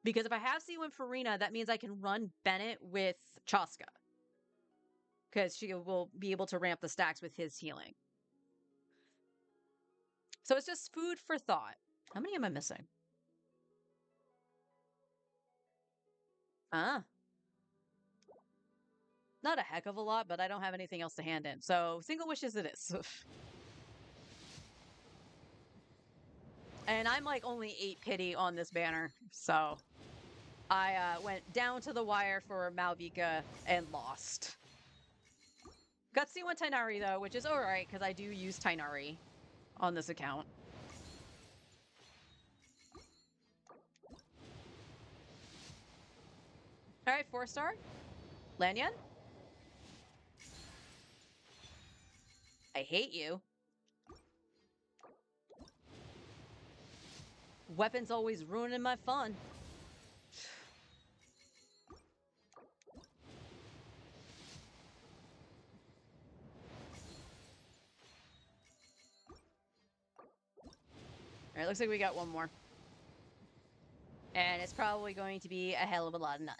Because if I have C1 Farina, that means I can run Bennett with Chaska, because she will be able to ramp the stacks with his healing. So it's just food for thought. How many am I missing? Not a heck of a lot, but I don't have anything else to hand in. So single wishes it is. And I'm like only 8 pity on this banner. So I went down to the wire for Malvika and lost. Got C1 Tighnari though, which is alright, because I do use Tighnari on this account. Alright, 4-star. Lanyan? I hate you. Weapons always ruining my fun. Alright, looks like we got one more. And it's probably going to be a hell of a lot of none.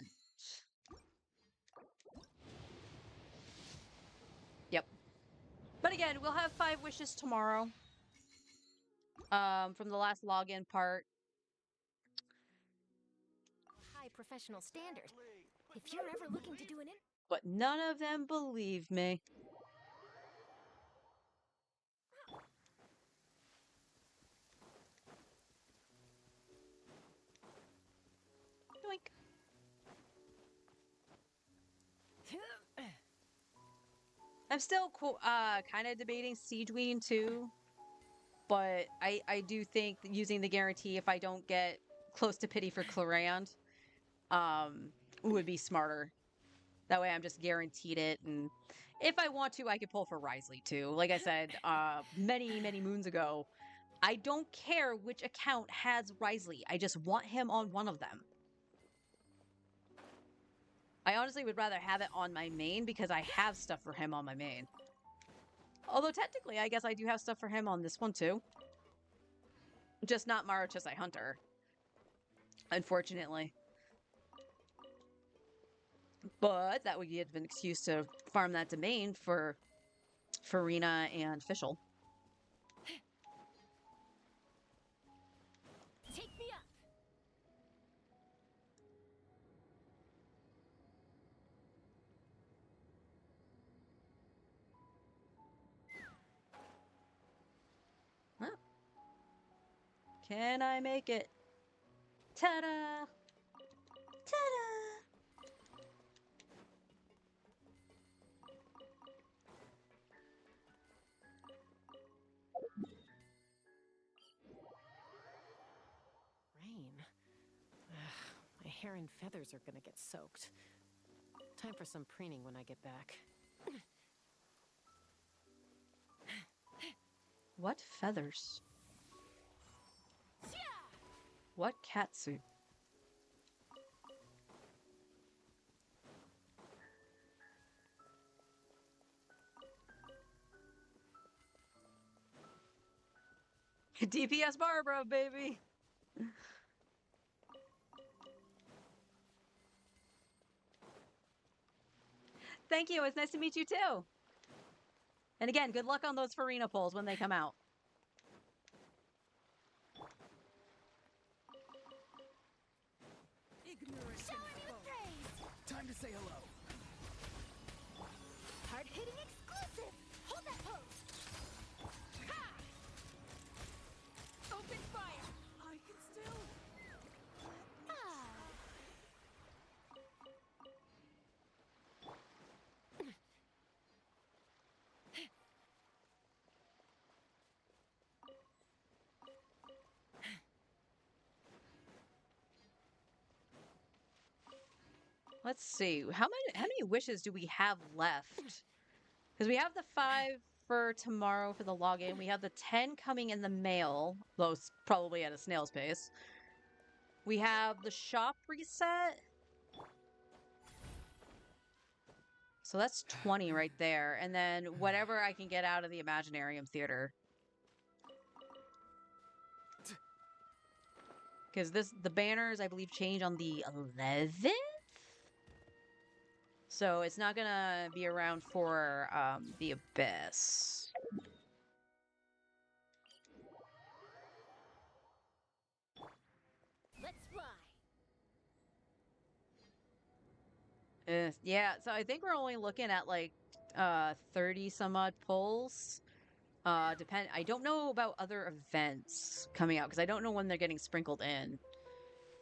Yep. But again, we'll have 5 wishes tomorrow. From the last login part. High professional standard. If you're ever looking to do an But none of them believe me. Doink. I'm still kind of debating Siegeween too, but I do think that using the guarantee if I don't get close to pity for Clarand, would be smarter. That way I'm just guaranteed it, and if I want to, I could pull for Risley too. Like I said, many moons ago, I don't care which account has Risley. I just want him on one of them. I honestly would rather have it on my main because I have stuff for him on my main. Although technically, I guess I do have stuff for him on this one too. Just not Marochisai Hunter. Unfortunately. But that would give an excuse to farm that domain for Farina and Fischl. take me up. Can I make it? Ta-da! Ta-da! Rain. Ugh, my hair and feathers are gonna get soaked. Time for some preening when I get back. What feathers? What catsuit? DPS Barbara, baby! Thank you, it's nice to meet you too! And again, good luck on those Farina polls when they come out. Time to say hello. Hard-hitting exclusive! Hold that pose! Ha! Open fire! I can still. Ah! Let's see. How many wishes do we have left? Because we have the 5 for tomorrow for the login. We have the 10 coming in the mail, though it's probably at a snail's pace. We have the shop reset. So that's 20 right there. And then whatever I can get out of the Imaginarium Theater. Because the banners, I believe, change on the 11th? So it's not gonna be around for the Abyss. Let's fly! Yeah, so I think we're only looking at like 30 some odd polls. I don't know about other events coming out because I don't know when they're getting sprinkled in.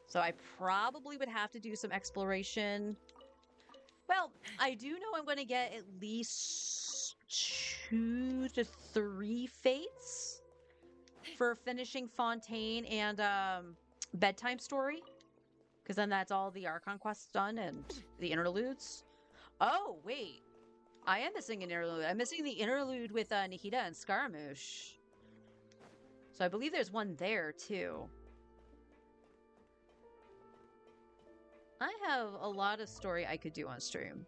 So I probably would have to do some exploration. Well, I do know I'm going to get at least 2 to 3 fates for finishing Fontaine and Bedtime Story. Because then that's all the Archon quests done and the interludes. Oh, wait. I am missing an interlude. I'm missing the interlude with Nikita and Scaramouche. So I believe there's one there, too. I have a lot of story I could do on stream.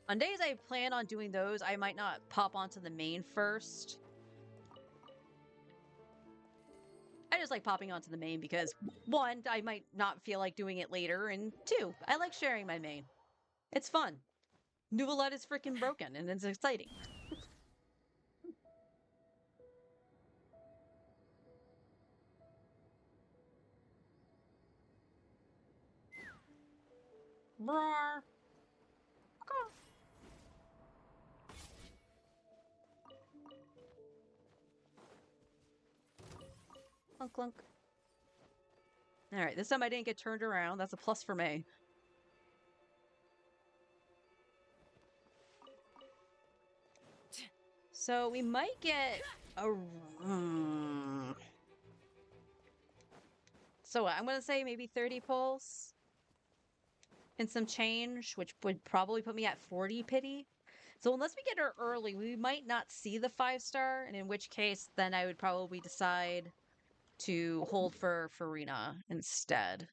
On days I plan on doing those, I might not pop onto the main first. I just like popping onto the main because, 1, I might not feel like doing it later, and 2, I like sharing my main. It's fun. Nuvolette is freaking broken, and it's exciting. Blah. Clunk, clunk. Alright, this time I didn't get turned around. That's a plus for me. So we might get a... So I'm going to say maybe 30 pulls. And some change, which would probably put me at 40 pity. So unless we get her early, we might not see the 5-star, and in which case, then I would probably decide to hold for Farina instead.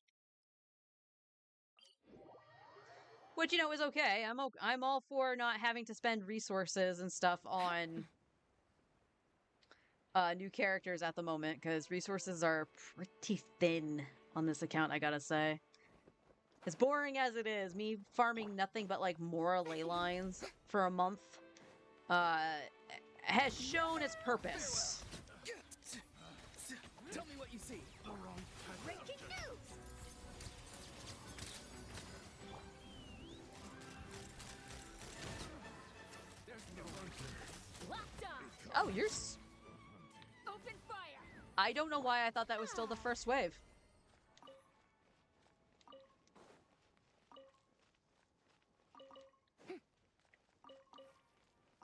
Which, you know, is okay. I'm all for not having to spend resources and stuff on new characters at the moment, because resources are pretty thin on this account, I gotta say. As boring as it is, me farming nothing but, like, Mora ley lines for a month, has shown its purpose. Tell me what you see. Breaking news! There's no Locked on! I don't know why I thought that was still the first wave.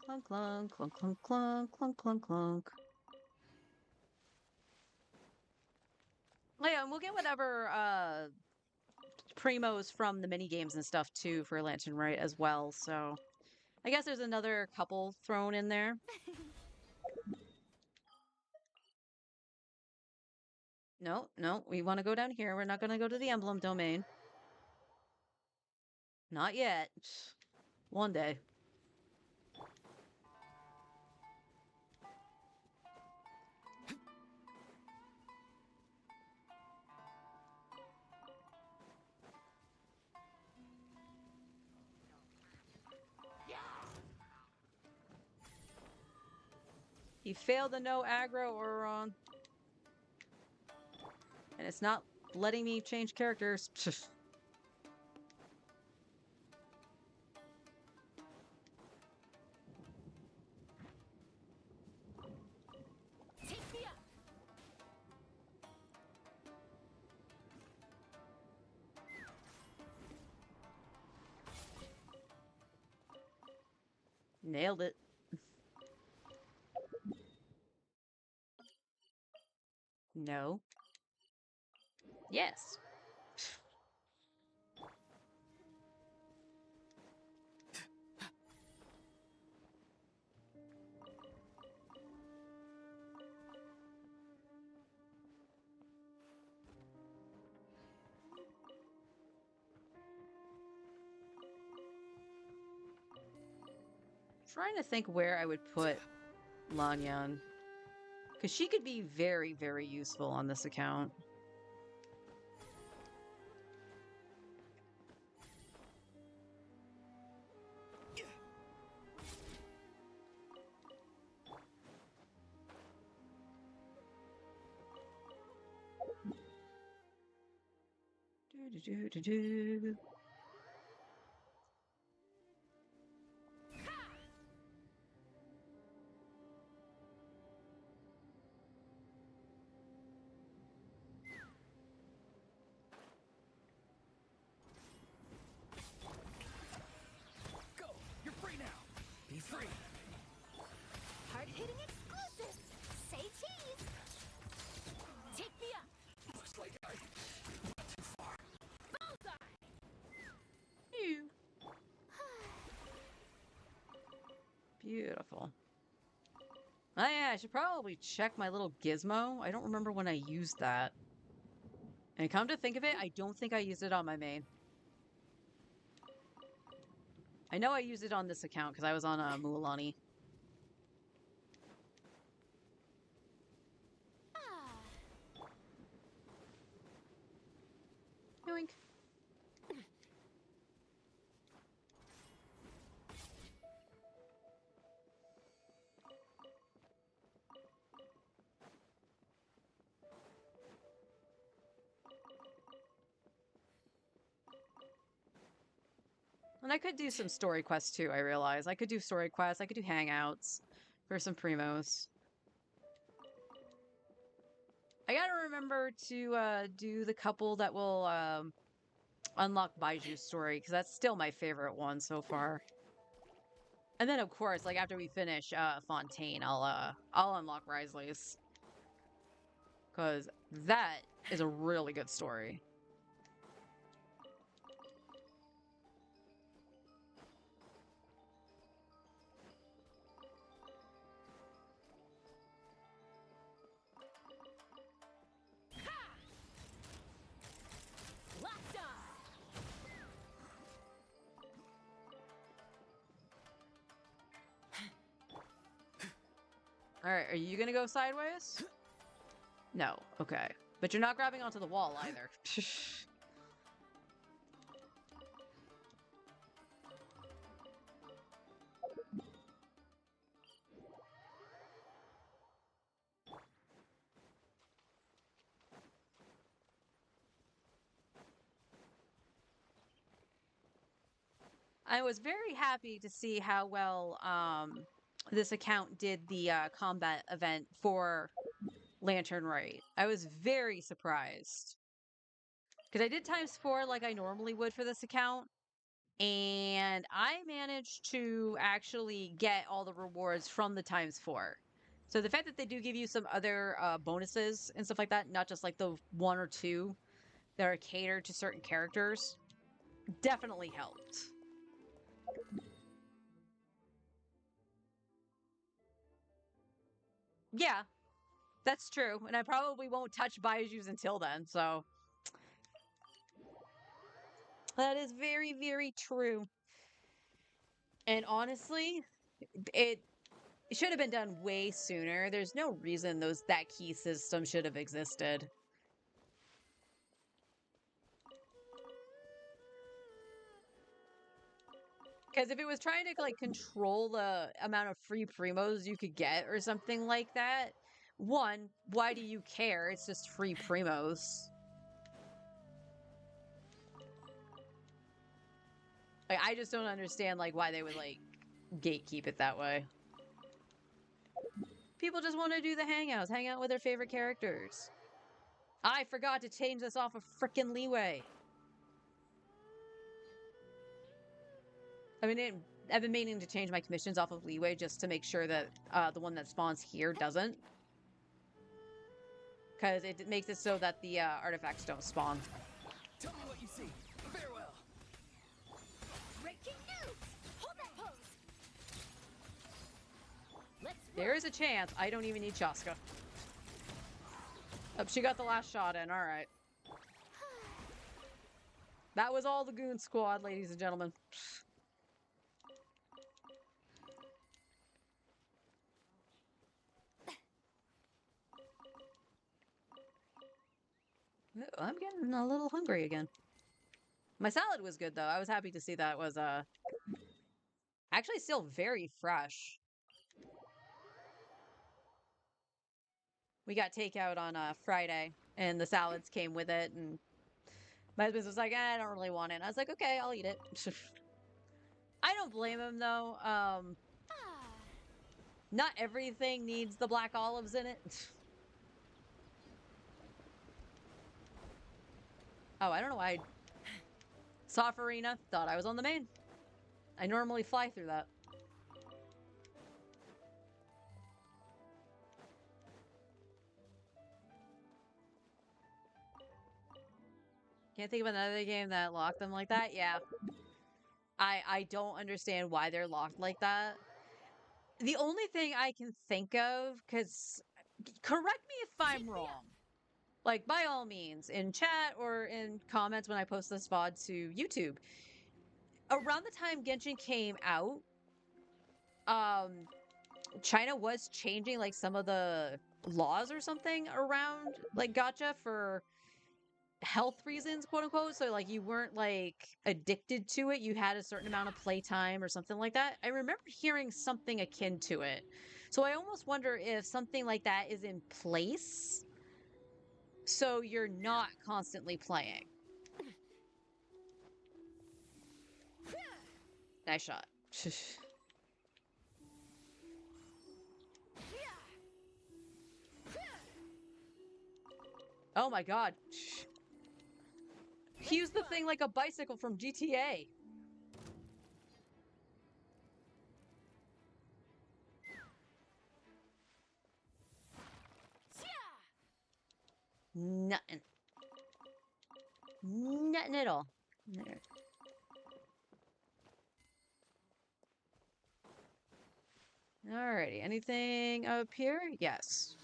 Clunk, clunk, clunk, clunk, clunk, clunk, clunk, clunk. Oh, yeah, and we'll get whatever primos from the mini games and stuff too for Lantern Rite as well. So I guess there's another couple thrown in there. No, no, we want to go down here. We're not going to go to the emblem domain. Not yet. One day. He failed the no aggro or and it's not letting me change characters. Take me up. Nailed it. No. Yes. Trying to think where I would put Lanyan. Because she could be very, very useful on this account. Do. Go! You're free now! Be free! Hard-hitting exclusive. Say cheese. Take me up. Looks like I went too far. Bullseye. Ew. Beautiful. Oh yeah, I should probably check my little gizmo. I don't remember when I used that. And come to think of it, I don't think I used it on my main. I know I used it on this account because I was on Mualani. Ah. Yoink. And I could do some story quests too, I realize. I could do story quests, I could do hangouts for some primos. I gotta remember to do the couple that will unlock Baiju's story, because that's still my favorite one so far. And then of course, like after we finish Fontaine, I'll unlock Risley's. Because that is a really good story. Locked on. Alright, are you gonna go sideways? No, okay. But you're not grabbing onto the wall either. I was very happy to see how well this account did the combat event for Lantern right. I was very surprised. Because I did ×4 like I normally would for this account. And I managed to actually get all the rewards from the ×4. So the fact that they do give you some other bonuses and stuff like that, not just like the 1 or 2 that are catered to certain characters, definitely helped. Yeah, that's true. And I probably won't touch Baiju's until then, so. That is very, very true. And honestly, it should have been done way sooner. There's no reason that key system should have existed. Because if it was trying to like control the amount of free primos you could get or something like that, one, why do you care? It's just free primos. Like, I just don't understand like why they would like gatekeep it that way. People just want to do the hangouts, hang out with their favorite characters. I forgot to change this off of frickin' Leeway. I mean, I've been meaning to change my commissions off of Leeway just to make sure that the one that spawns here doesn't. Because it makes it so that the artifacts don't spawn. Tell me what you see. Farewell. Breaking news! Hold that pose! Let's There is a chance I don't even need Chaska. Oh, she got the last shot in. All right. That was all the Goon Squad, ladies and gentlemen. I'm getting a little hungry again. My salad was good, though. I was happy to see that was actually still very fresh. We got takeout on Friday, and the salads came with it, and my husband was like, I don't really want it. And I was like, okay, I'll eat it. I don't blame him, though. Not everything needs the black olives in it. Oh, I don't know why I saw Farina, thought I was on the main. I normally fly through that. Can't think of another game that locked them like that? Yeah. I don't understand why they're locked like that. The only thing I can think of, because correct me if I'm wrong, like by all means, in chat or in comments when I post this VOD to YouTube, around the time Genshin came out, China was changing like some of the laws or something around like gacha for health reasons, quote unquote. So like you weren't like addicted to it. You had a certain amount of playtime or something like that. I remember hearing something akin to it. So I almost wonder if something like that is in place so you're not constantly playing. Nice shot. Oh my god. He used the thing like a bicycle from GTA. Nothing. Nothing at all. There. Alrighty, anything up here? Yes.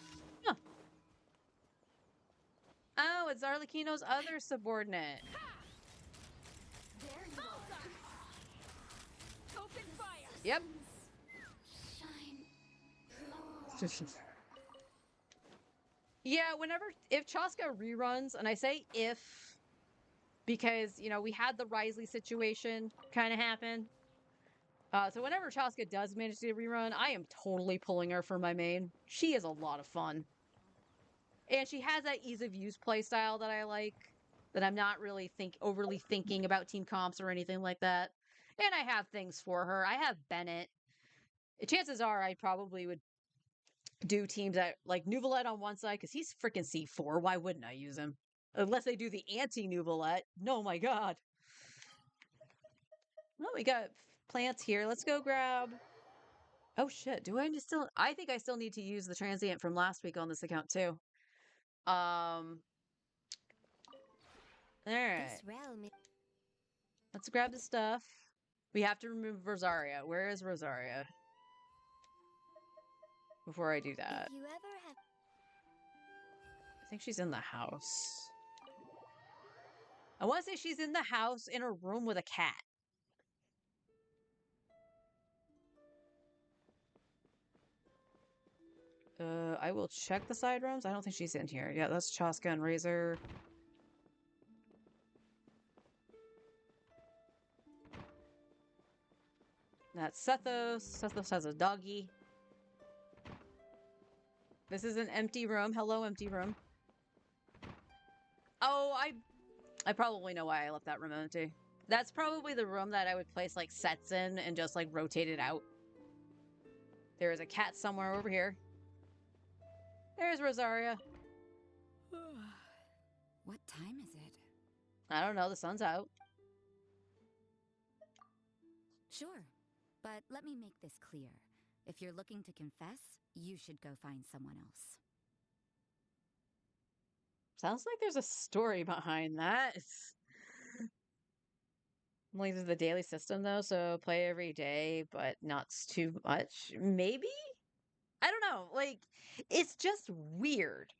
Huh. Oh, it's Arlecchino's other subordinate. There you are. Open fire! Yep. Yeah, if Chaska reruns, and I say if, because, you know, we had the Risley situation kind of happen. So whenever Chaska does manage to rerun, I am totally pulling her for my main. She is a lot of fun. And she has that ease of use playstyle that I like, that I'm not really overly thinking about team comps or anything like that. And I have things for her. I have Bennett. Chances are I probably would do teams at like Nuvolette on one side because he's freaking C4. Why wouldn't I use him? Unless they do the anti-Nuvolette. No, my god. Well, we got plants here. Let's go grab. Oh shit! Do I still? I think I still need to use the transient from last week on this account too. All right. This realm is Let's grab the stuff. We have to remove Rosaria. Where is Rosaria? Before I do that, if you ever have I think she's in the house. I want to say she's in the house in a room with a cat. I will check the side rooms. I don't think she's in here. Yeah, that's Chaska and Razor. That's Sethos. Sethos has a doggy. This is an empty room. Hello, empty room. Oh, I probably know why I left that room empty. That's probably the room that I would place like sets in and just like rotate it out. There is a cat somewhere over here. There's Rosaria. What time is it? I don't know. The sun's out. Sure, but let me make this clear. If you're looking to confess, you should go find someone else. Sounds like there's a story behind that. Like this is the daily system though, so play every day, but not too much. Maybe? I don't know. Like, it's just weird.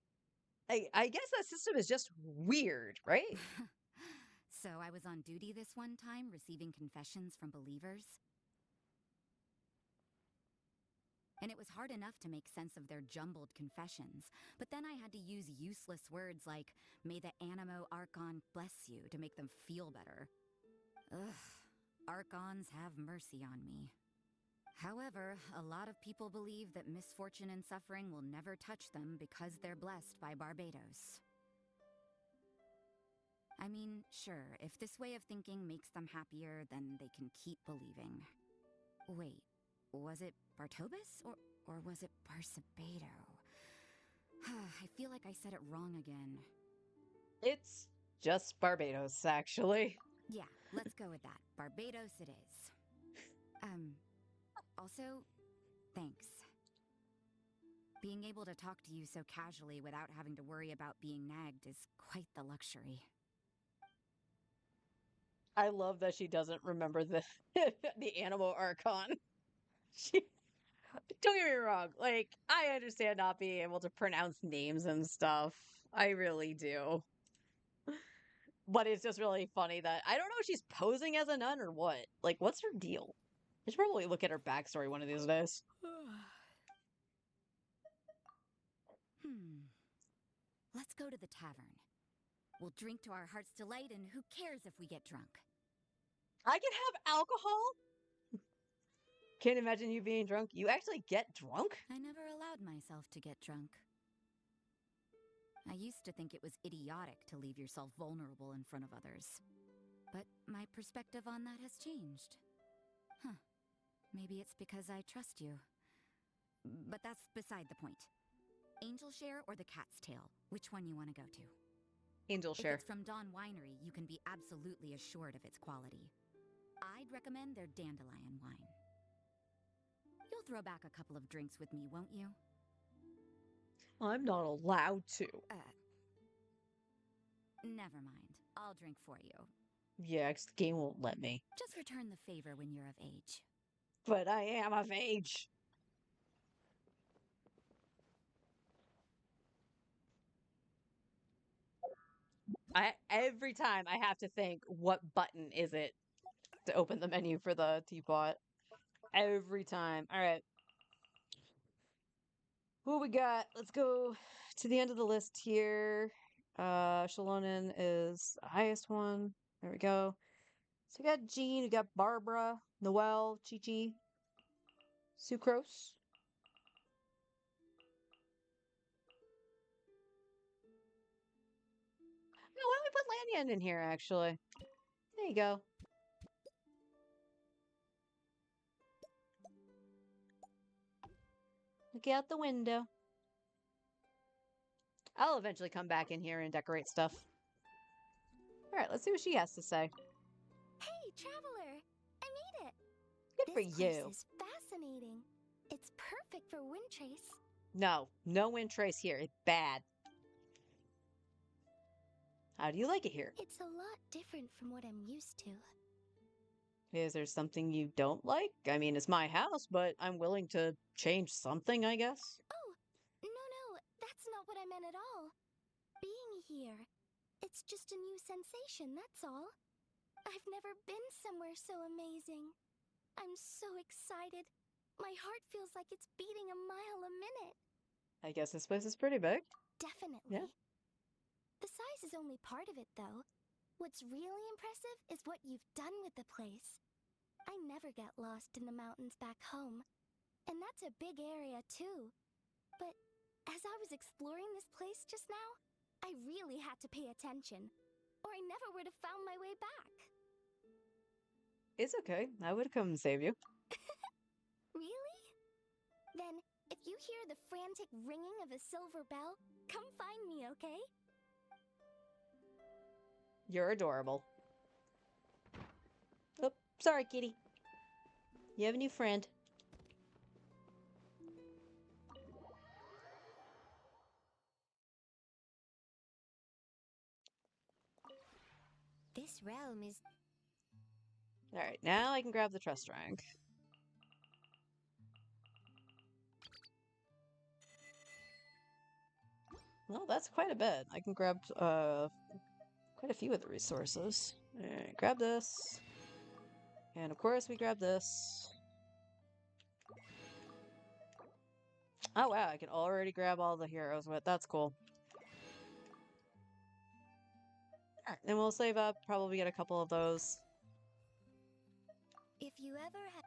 I guess that system is just weird, right? So I was on duty this one time, receiving confessions from believers. And it was hard enough to make sense of their jumbled confessions, but then I had to use useless words like, "May the Animo Archon bless you," to make them feel better. Ugh, Archons have mercy on me. However, a lot of people believe that misfortune and suffering will never touch them because they're blessed by Barbatos. I mean, sure, if this way of thinking makes them happier, then they can keep believing. Wait, was it Bartobus or was it Barsabedo? I feel like I said it wrong again. It's just Barbados, actually. Yeah, let's go with that. Barbados it is. Also, thanks. Being able to talk to you so casually without having to worry about being nagged is quite the luxury. I love that she doesn't remember the the Animo Archon. She don't get me wrong, like I understand not being able to pronounce names and stuff. I really do. But it's just really funny that I don't know if she's posing as a nun or what. Like, what's her deal? I should probably look at her backstory one of these days. Let's go to the tavern. We'll drink to our heart's delight, and who cares if we get drunk? I can have alcohol? Can't imagine you being drunk. You actually get drunk? I never allowed myself to get drunk. I used to think it was idiotic to leave yourself vulnerable in front of others. But my perspective on that has changed. Huh. Maybe it's because I trust you. But that's beside the point. Angel Share or the Cat's Tail? Which one you want to go to? Angel If Share. it's from Dawn Winery, you can be absolutely assured of its quality. I'd recommend their dandelion wine. You'll throw back a couple of drinks with me, won't you? I'm not allowed to. Never mind. I'll drink for you. Yeah, 'cause the game won't let me. Just return the favor when you're of age. But I am of age. Every time I have to think, what button is it to open the menu for the teapot? Every time. All right. Who we got? Let's go to the end of the list here. Shalonen is the highest one. There we go. So we got Jean, we got Barbara, Noelle, Chi-Chi, Sucrose. No, why don't we put Lanyan in here, actually? There you go. Look out the window. I'll eventually come back in here and decorate stuff. Alright, let's see what she has to say. Hey, traveler! I made it! Good for This you. place is fascinating. It's perfect for wind chase. No, no wind trace here. It's bad. How do you like it here? It's a lot different from what I'm used to. Is there something you don't like? I mean, it's my house, but I'm willing to change something, I guess. Oh, no, that's not what I meant at all. Being here, it's just a new sensation, that's all. I've never been somewhere so amazing. I'm so excited. My heart feels like it's beating a mile a minute. I guess this place is pretty big. Definitely. Yeah. The size is only part of it, though. What's really impressive is what you've done with the place. I never get lost in the mountains back home. And that's a big area, too. But as I was exploring this place just now, I really had to pay attention, or I never would have found my way back. It's okay. I would come and save you. Really? Then, if you hear the frantic ringing of a silver bell, come find me, okay? You're adorable. Oh, sorry, kitty. You have a new friend. This realm is... Alright, now I can grab the trust rank. Well, that's quite a bit. I can grab quite a few of the resources. Alright, grab this. And of course we grab this. Oh wow, I can already grab all the heroes with. That's cool. Alright, then we'll save up, probably get a couple of those. If you ever have...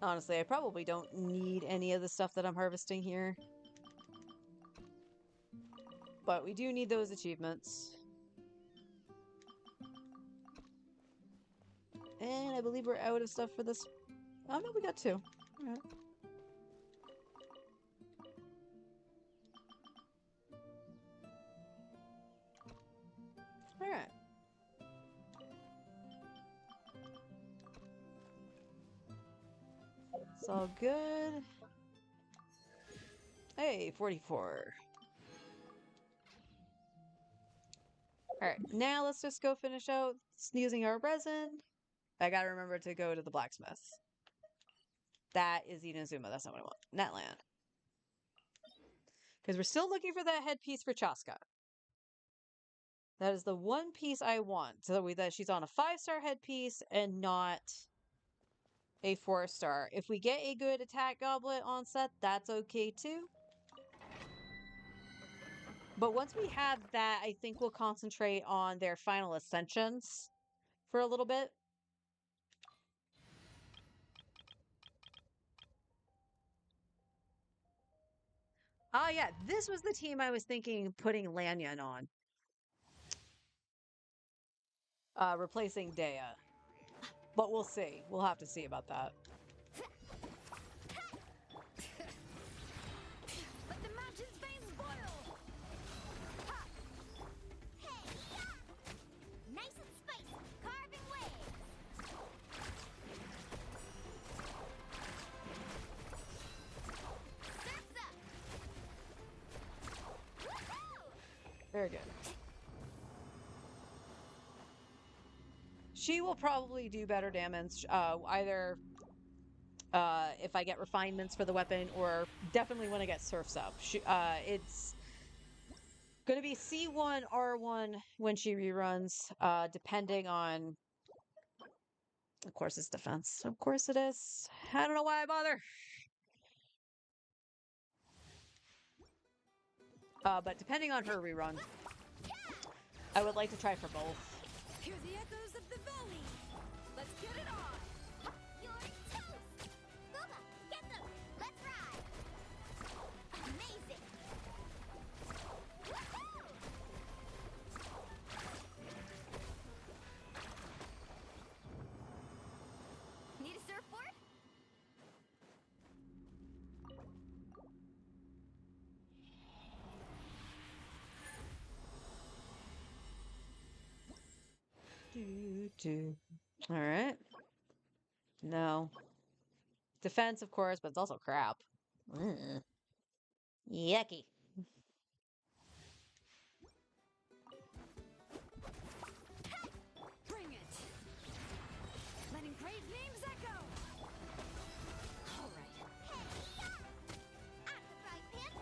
Honestly, I probably don't need any of the stuff that I'm harvesting here. But we do need those achievements. And I believe we're out of stuff for this. Oh no, we got two. Alright. Alright. It's all good. Hey, 44. Alright, now let's just go finish out using our resin. I gotta remember to go to the blacksmith. That is Inazuma. That's not what I want. Netland. Because we're still looking for that headpiece for Chaska. That is the one piece I want. So that she's on a 5-star headpiece and not a 4-star. If we get a good attack goblet on set, that's okay too. But once we have that, I think we'll concentrate on their final ascensions for a little bit. Oh yeah, this was the team I was thinking putting Lanyon on. Replacing Dea. But we'll see. We'll have to see about that. Let the mountain's veins boil! Ha! Hey, yeah! Nice and spicy, carving waves! Surf's up! Woohoo! Very good. She will probably do better damage, either if I get refinements for the weapon, or definitely when I get Surf's up. It's going to be C1, R1 when she reruns, depending on... Of course it's defense. Of course it is. I don't know why I bother. But depending on her rerun, I would like to try for both. Hear the echoes of the valley! Let's get it on! You're toast! Booba, get them! Let's ride! Amazing! Woohoo! Need a surfboard? All right. No. Defense, of course, but it's also crap. Mm. Yucky. Bring it! Let engraved names echo! Alright. Hey, out the frying pan!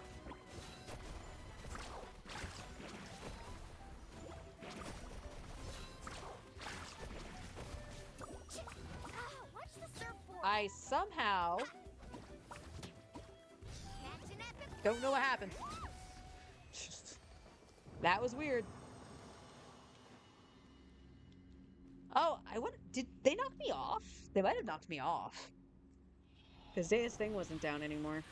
Watch the surfboard! I somehow Catching epic don't know what happened. That was weird. Oh, did they knock me off? They might have knocked me off. Because Daya's thing wasn't down anymore.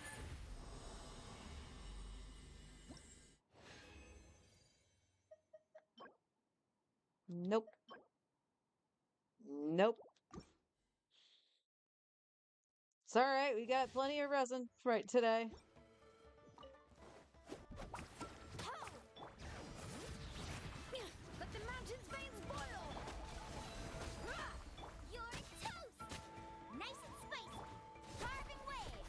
Nope. Nope. It's alright, we got plenty of resin right today. Let the mountain's veins boil! You're toast! Nice and spicy! Carving waves!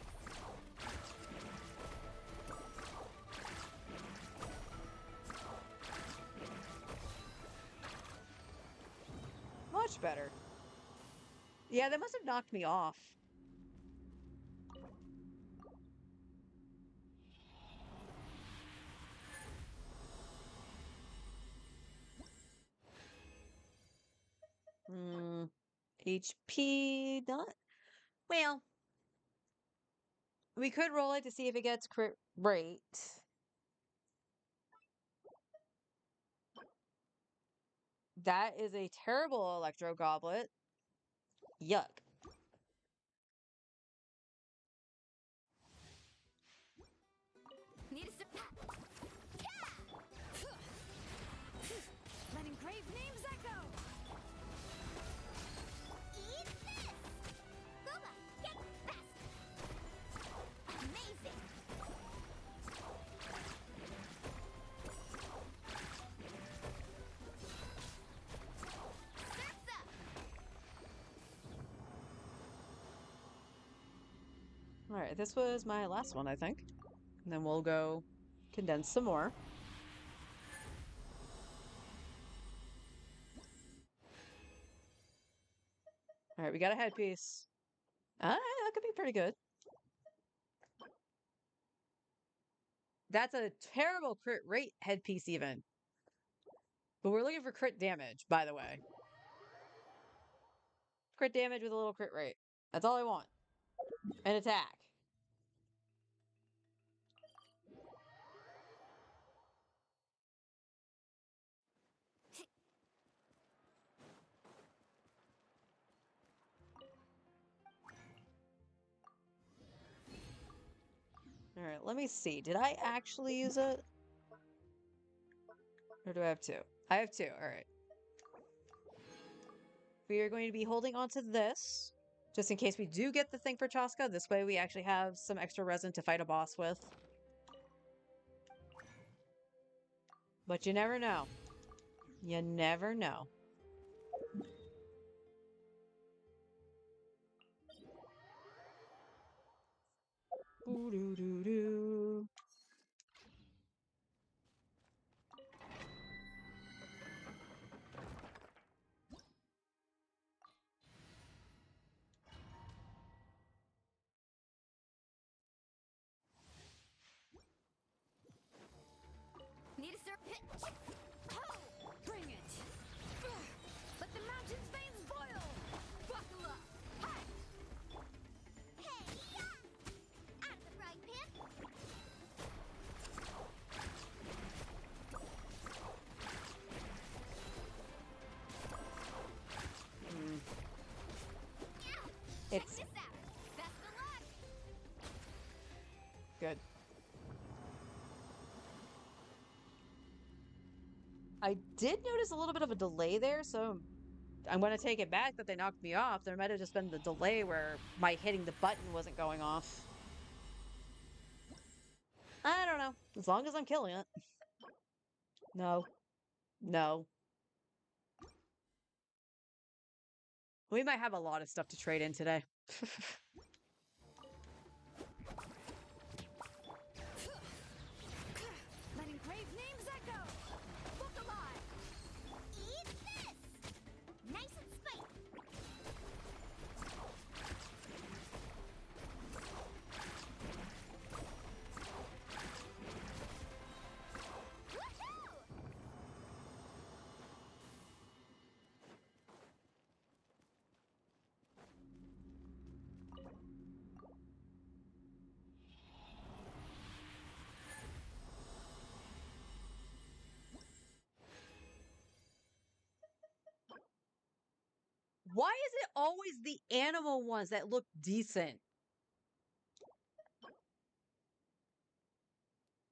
Much better. Yeah, they must have knocked me off. HP, not... Well, we could roll it to see if it gets crit rate. That is a terrible Electro Goblet. Yuck. Need a sip. Let engraved names echo! Eat this! Booba, get fast! Amazing! Surf's up! Alright, this was my last one, I think. And then we'll go condense some more. Alright, we got a headpiece. That could be pretty good. That's a terrible crit rate headpiece even. But we're looking for crit damage, by the way. Crit damage with a little crit rate. That's all I want. An attack. Alright, let me see. Did I actually use it? Or do I have two? I have two, alright. We are going to be holding on to this, just in case we do get the thing for Chaska. This way we actually have some extra resin to fight a boss with. But you never know. You never know. Ooh-doo-doo-doo. Need a surf. Oh, bring it! Let the mountain's veins boil! Buckle up! Hi! Hey, out of the frying pan! It's Check this out! Best of luck! good. I did notice a little bit of a delay there, so I'm going to take it back that they knocked me off. There might have just been the delay where my hitting the button wasn't going off. I don't know. As long as I'm killing it. No. No. We might have a lot of stuff to trade in today. Let engraved names echo. Look alive. Eat this. Nice and spicy. Woohoo! Why is it always the animal ones that look decent?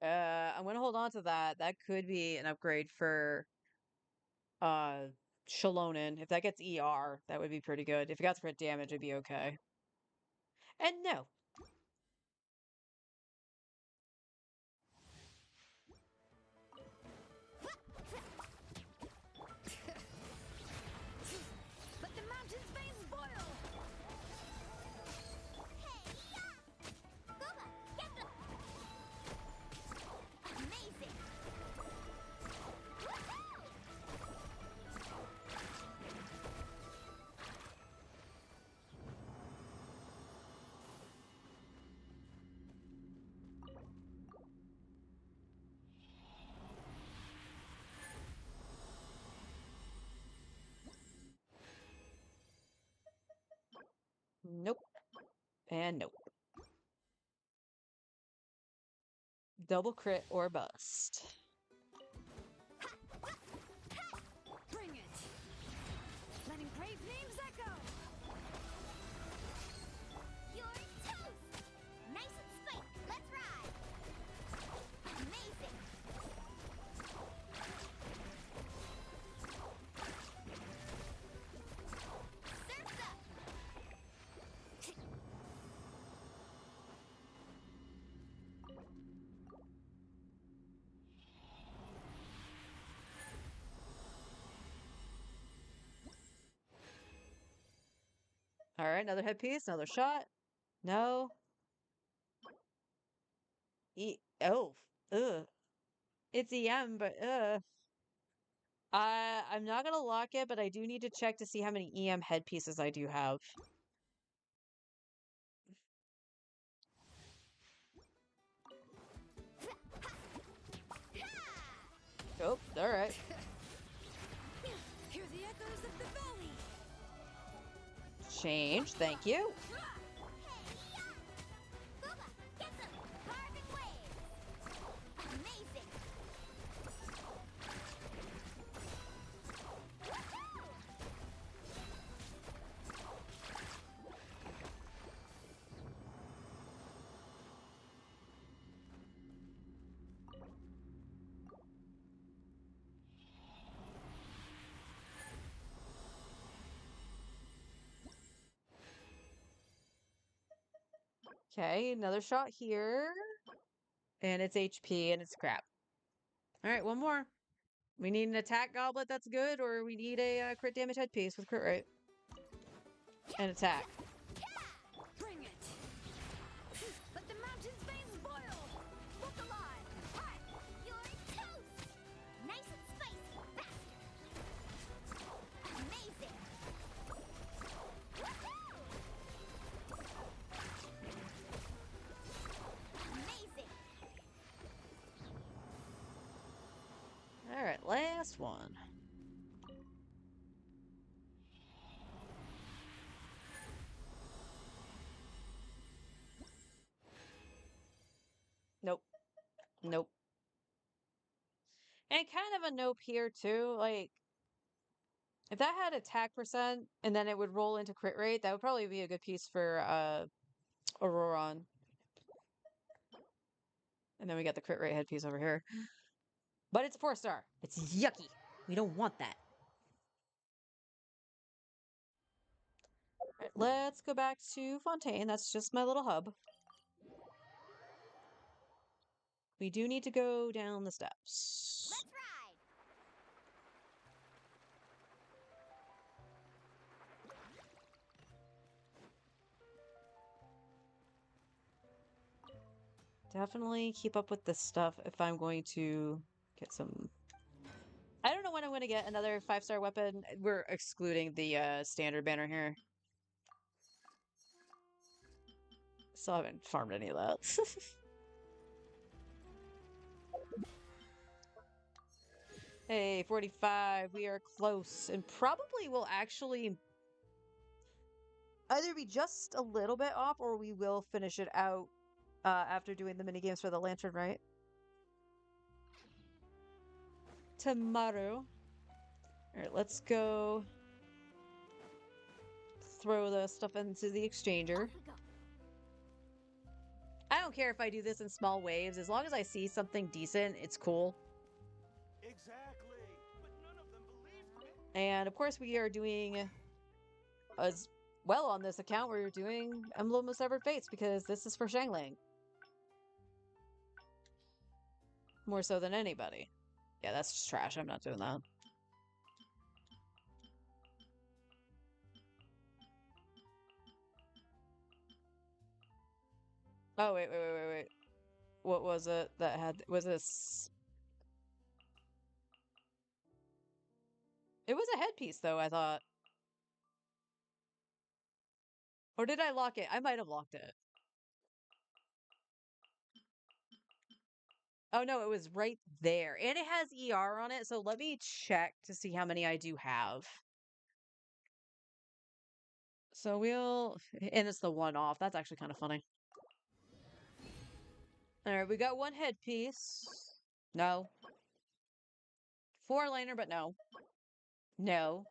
I'm gonna hold on to that. That could be an upgrade for uh Shalonen. If that gets ER, that would be pretty good. If it got crit damage, it'd be okay. And no. Let the mountain's veins boil. Hey, Booba, get them. Amazing. Woohoo! Nope. And nope. Double crit or bust. Bring it. Let engraved names echo. You're toast. Nice and spicy. Let's ride. Amazing. Surf's up. All right, another headpiece, another shot. No. Oh. Ugh. It's EM, but I'm not gonna lock it, but I do need to check to see how many EM headpieces I do have. Oh, all right. Hear the echoes of the valley. Change, thank you. Booba, get them. Carving waves. Amazing. Woohoo! Okay, another shot here. And it's HP and it's crap. All right, one more. We need an attack goblet that's good, or we need a crit damage headpiece with crit rate. And attack. Bring it. Let the mountain's veins boil. Look alive. Hot. You're toast. Nice and spicy. Faster. Amazing. Woohoo! Amazing. All right, last one. Nope. Nope. And kind of a nope here too. Like, if that had attack percent and then it would roll into crit rate, that would probably be a good piece for Auroron. And then we got the crit rate headpiece over here. But it's a 4-star. It's yucky. We don't want that. Alright, let's go back to Fontaine. That's just my little hub. We do need to go down the steps. Let's ride. definitely keep up with this stuff if I'm going to get some. I don't know when I'm going to get another 5-star weapon. We're excluding the standard banner here. Still haven't farmed any of that. Hey, 45. We are close and probably will actually either be just a little bit off or we will finish it out after doing the mini games for the lantern, right? Tomorrow. All right, let's go throw the stuff into the exchanger. Off we go. I don't care if I do this in small waves. As long as I see something decent, it's cool. Exactly. But none of them believed me. And of course, we are doing as well on this account. We're doing Emblem of Severed Fates because this is for Xiangling. More so than anybody. Yeah, that's just trash. I'm not doing that. Oh, wait. What was it that had... Was this... It was a headpiece, though, I thought. Or did I lock it? I might have locked it. Oh, no, it was right there. And it has ER on it, so let me check to see how many I do have. So we'll... And it's the one-off. That's actually kind of funny. Alright, we got one headpiece. No. 4-liner, but no. No.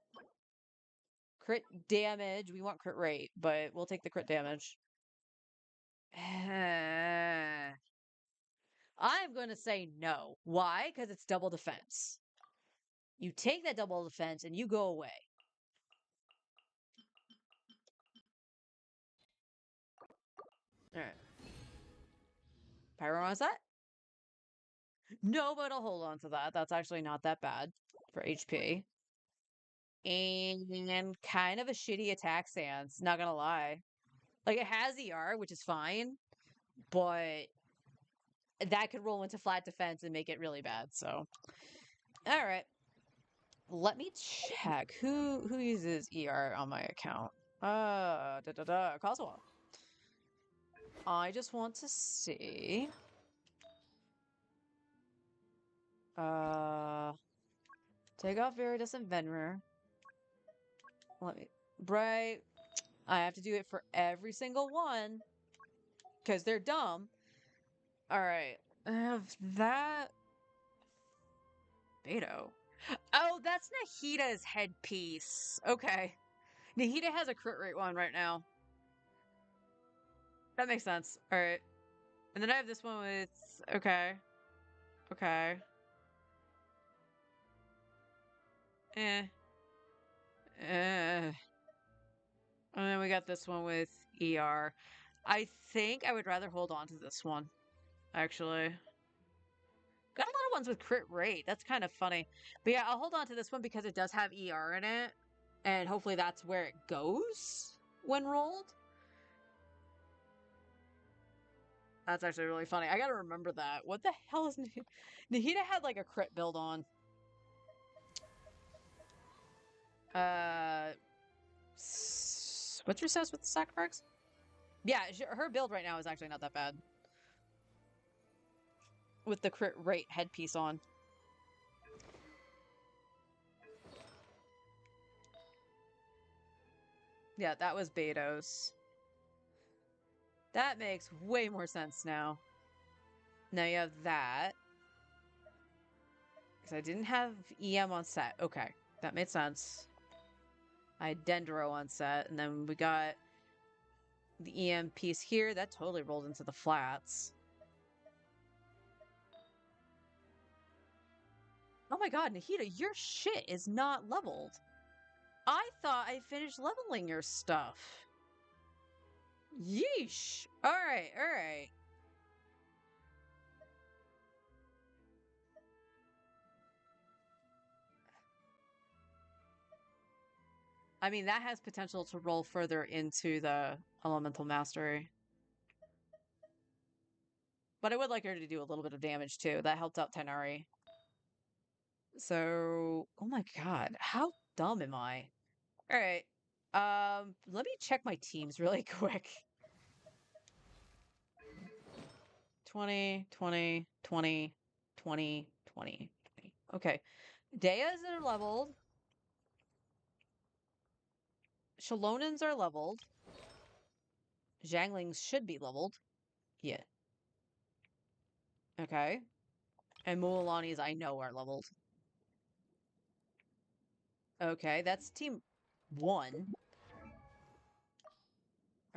Crit damage. We want crit rate, but we'll take the crit damage. I'm going to say no. Why? Because it's double defense. You take that double defense and you go away. Alright. Pyro on set? No, but I'll hold on to that. That's actually not that bad for HP. And kind of a shitty attack stance, not gonna lie. Like, it has ER, which is fine, but that could roll into flat defense and make it really bad, so. Alright. Let me check. Who uses ER on my account? Kazuha. I just want to see. Take off Viridescent Venrir. Let me... Bright. I have to do it for every single one. Because they're dumb. Alright. I have that... Beto. Oh, that's Nahita's headpiece. Okay. Nahita has a crit rate one right now. That makes sense. Alright. And then I have this one with... Okay. Okay. And then we got this one with ER. I think I would rather hold on to this one, actually. Got a lot of ones with crit rate. That's kind of funny. But yeah, I'll hold on to this one because it does have ER in it. And hopefully that's where it goes when rolled. That's actually really funny. I gotta remember that. What the hell is Nahita? Nahita had like a crit build on. What's your says with the sacrifice? Yeah, her build right now is actually not that bad. With the crit rate headpiece on. Yeah, that was Beto's. That makes way more sense now. Now you have that. Because I didn't have EM on set. Okay, that made sense. I had Dendro on set, and then we got the EM piece here. That totally rolled into the flats. Oh my god, Nahita, your shit is not leveled. I thought I finished leveling your stuff. Yeesh. Alright, alright. I mean, that has potential to roll further into the Elemental Mastery. but I would like her to do a little bit of damage too. That helped out Tighnari. So, oh my god, how dumb am I? All right. Let me check my teams really quick. 20, 20, 20, 20, 20, 20. Okay. Deas are leveled. Shalonins are leveled. Zhanglings should be leveled. Yeah. Okay. And Mualanis I know are leveled. Okay, that's team 1.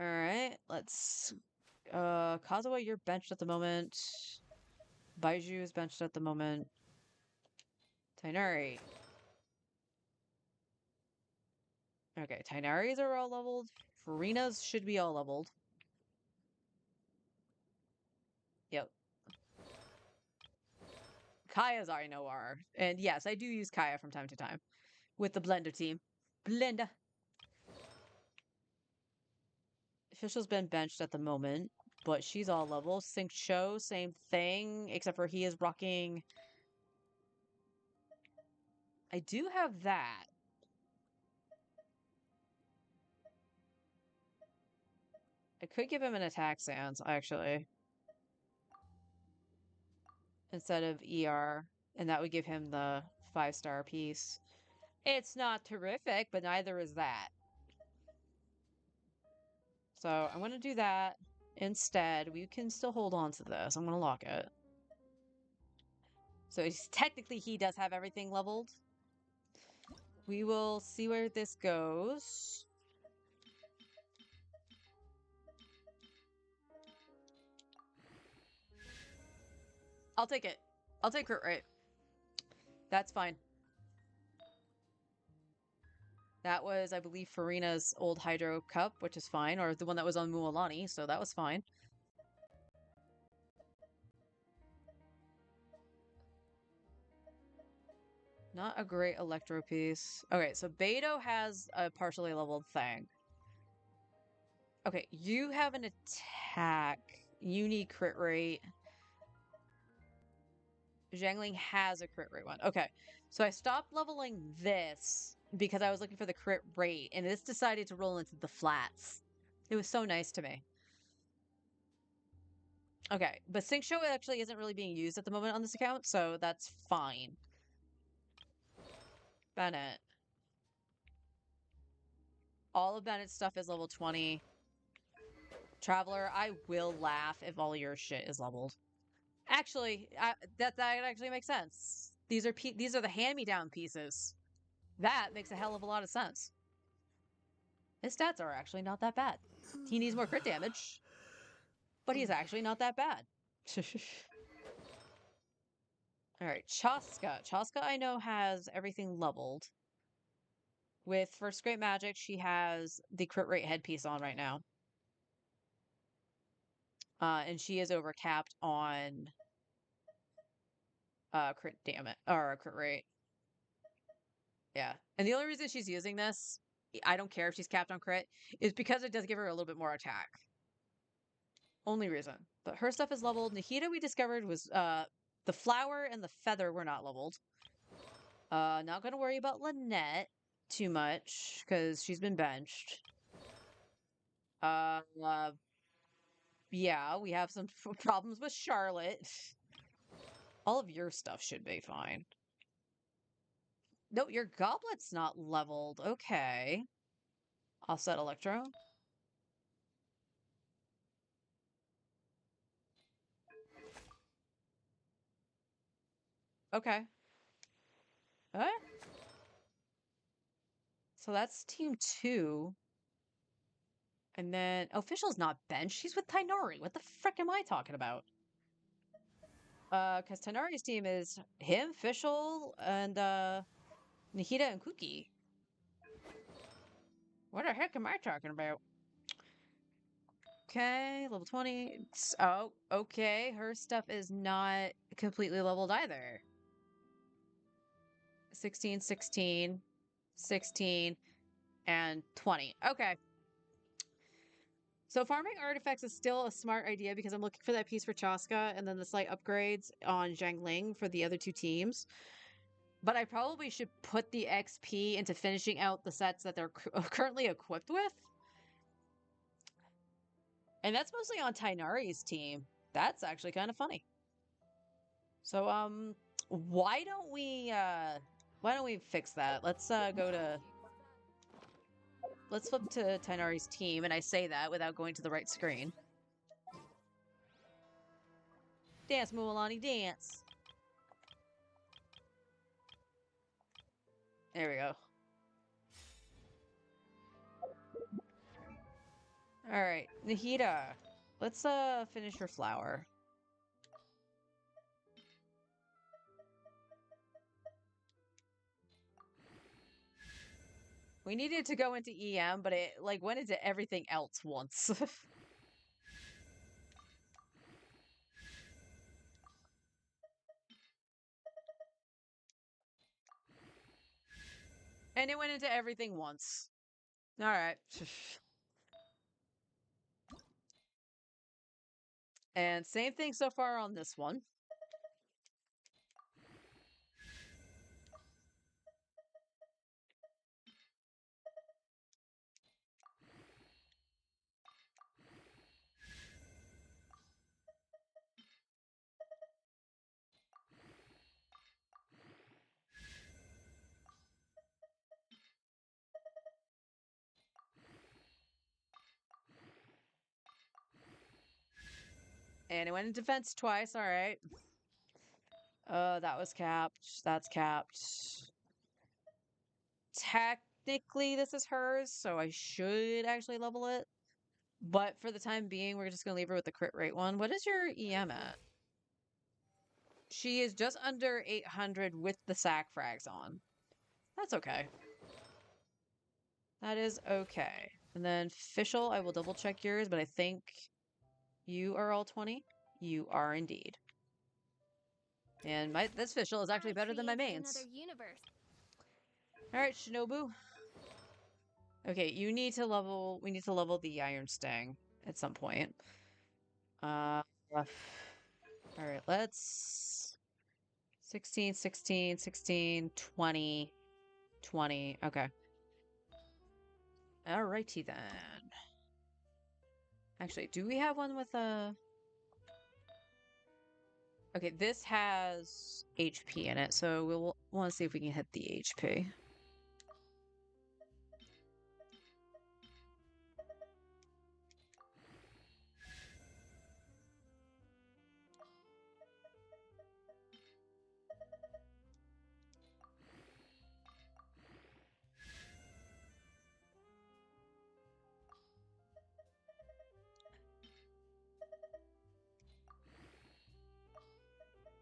Alright, let's... Kazuha, you're benched at the moment. Baiju is benched at the moment. Tighnari. Okay, Tighnari's are all leveled. Furina's should be all leveled. Yep. Kaya's I know are. And yes, I do use Kaya from time to time. With the Blender team. Blender! Official's been benched at the moment, but she's all level. Sync Show, same thing, except for he is rocking... I do have that. I could give him an attack stance, actually. Instead of ER, and that would give him the 5-star piece. It's not terrific, but neither is that. So I'm going to do that instead. We can still hold on to this. I'm going to lock it. So technically he does have everything leveled. We will see where this goes. I'll take it. I'll take crit rate. That's fine. That was, I believe, Furina's old Hydro Cup, which is fine, or the one that was on Mualani, so that was fine. Not a great Electro piece. Okay, so Beidou has a partially leveled thing. Okay, you have an attack. You need crit rate. Zhangling has a crit rate one. Okay, so I stopped leveling this because I was looking for the crit rate, and this decided to roll into the flats. It was so nice to me. Okay, but Sync Show actually isn't really being used at the moment on this account, so that's fine. Bennett. All of Bennett's stuff is level 20. Traveler, I will laugh if all your shit is leveled. Actually, that actually makes sense. These are the hand-me-down pieces. That makes a hell of a lot of sense. His stats are actually not that bad. He needs more crit damage, but he's actually not that bad. Alright, Chaska. Chaska, I know, has everything leveled. With First Great Magic, she has the crit rate headpiece on right now. And she is overcapped on crit damage, or crit rate. Yeah. And the only reason she's using this, I don't care if she's capped on crit, is because it does give her a little bit more attack. Only reason. But her stuff is leveled. Nahida, we discovered, was the flower and the feather were not leveled. Not gonna worry about Lynette too much, because she's been benched. Yeah, we have some problems with Charlotte. All of your stuff should be fine. No, your goblet's not leveled. Okay. Offset Electro. Okay. Alright. So that's team 2. And then Official's not benched. She's with Tighnari. What the frick am I talking about? Because Tighnari's team is him, Official, and Nahida and Kuki. What the heck am I talking about? Okay, level 20. Oh, okay. Her stuff is not completely leveled either. 16, 16, 16, and 20. Okay. So farming artifacts is still a smart idea because I'm looking for that piece for Chaska and then the slight upgrades on Zhangling for the other two teams. But I probably should put the XP into finishing out the sets that they're currently equipped with. And that's mostly on Tighnari's team. That's actually kind of funny. So, why don't we fix that? Let's let's flip to Tighnari's team, and I say that without going to the right screen. Dance, Mualani, dance! There we go. Alright, Nahida. Let's finish your flower. We needed to go into EM, but it like went into everything else once. And it went into everything once. Alright. And same thing so far on this one. And it went in defense twice, alright. That was capped. That's capped. Technically, this is hers, so I should actually level it. But for the time being, we're just gonna leave her with the crit rate one. What is your EM at? She is just under 800 with the sack frags on. That's okay. That is okay. And then Fischl, I will double check yours, but I think you are all 20. You are indeed. And this Fischl is actually better than my mains. Another universe. All right, Shinobu. Okay, we need to level the Iron Stang at some point. All right, let's 16, 16, 16, 20, 20. Okay. Alrighty then. Actually, do we have one with a... Okay, this has HP in it, so we'll want to see if we can hit the HP.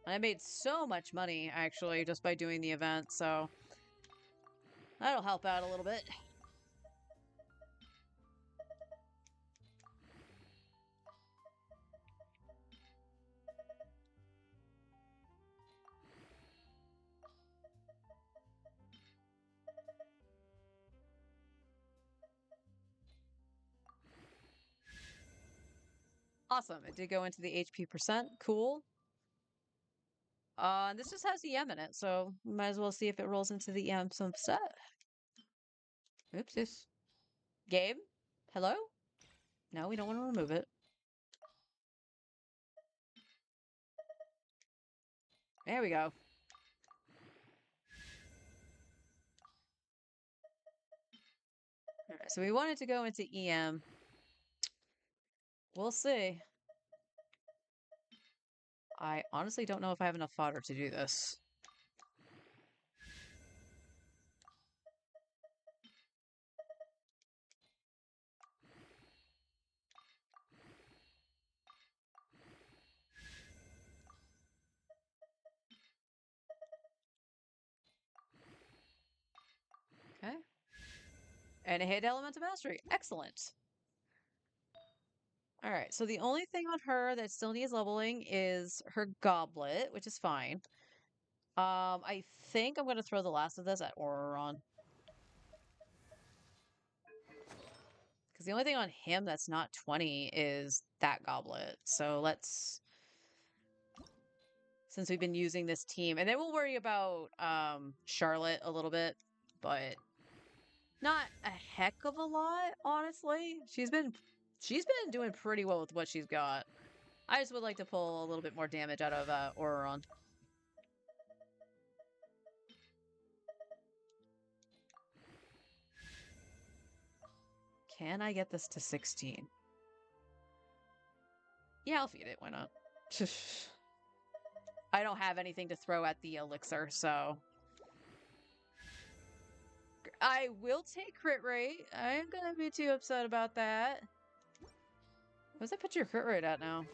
I made so much money, actually, just by doing the event, so that'll help out a little bit. Awesome. It did go into the HP percent. Cool. This just has EM in it, so we might as well see if it rolls into the EM some stuff. Oopsies. Game? Hello? No, we don't want to remove it. There we go. Alright, so we wanted to go into EM. We'll see. I honestly don't know if I have enough fodder to do this. Okay. And it hit Elemental Mastery. Excellent. Alright, so the only thing on her that still needs leveling is her goblet, which is fine. I think I'm going to throw the last of this at Auroron. Because the only thing on him that's not 20 is that goblet. So let's, since we've been using this team, and then we'll worry about Charlotte a little bit, but not a heck of a lot, honestly. She's been doing pretty well with what she's got. I just would like to pull a little bit more damage out of Auron. Can I get this to 16? Yeah, I'll feed it. Why not? I don't have anything to throw at the elixir, so... I will take crit rate. I ain't gonna be too upset about that. What does that put your crit rate at now?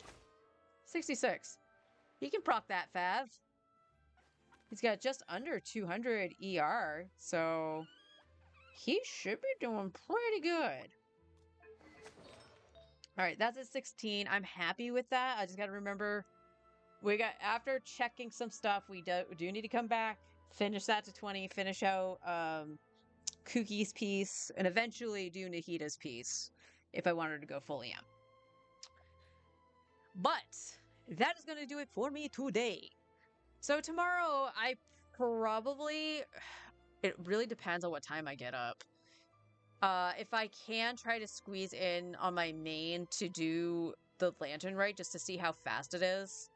66. He can proc that, Fav. He's got just under 200 ER, so... he should be doing pretty good. Alright, that's at 16. I'm happy with that. I just gotta remember, after checking some stuff, we do need to come back, finish that to 20, finish out Kuki's piece, and eventually do Nahita's piece, if I wanted to go fully amp. But, that is gonna do it for me today. So tomorrow, I probably... it really depends on what time I get up. If I can try to squeeze in on my main to do the Lantern Rite just to see how fast it is,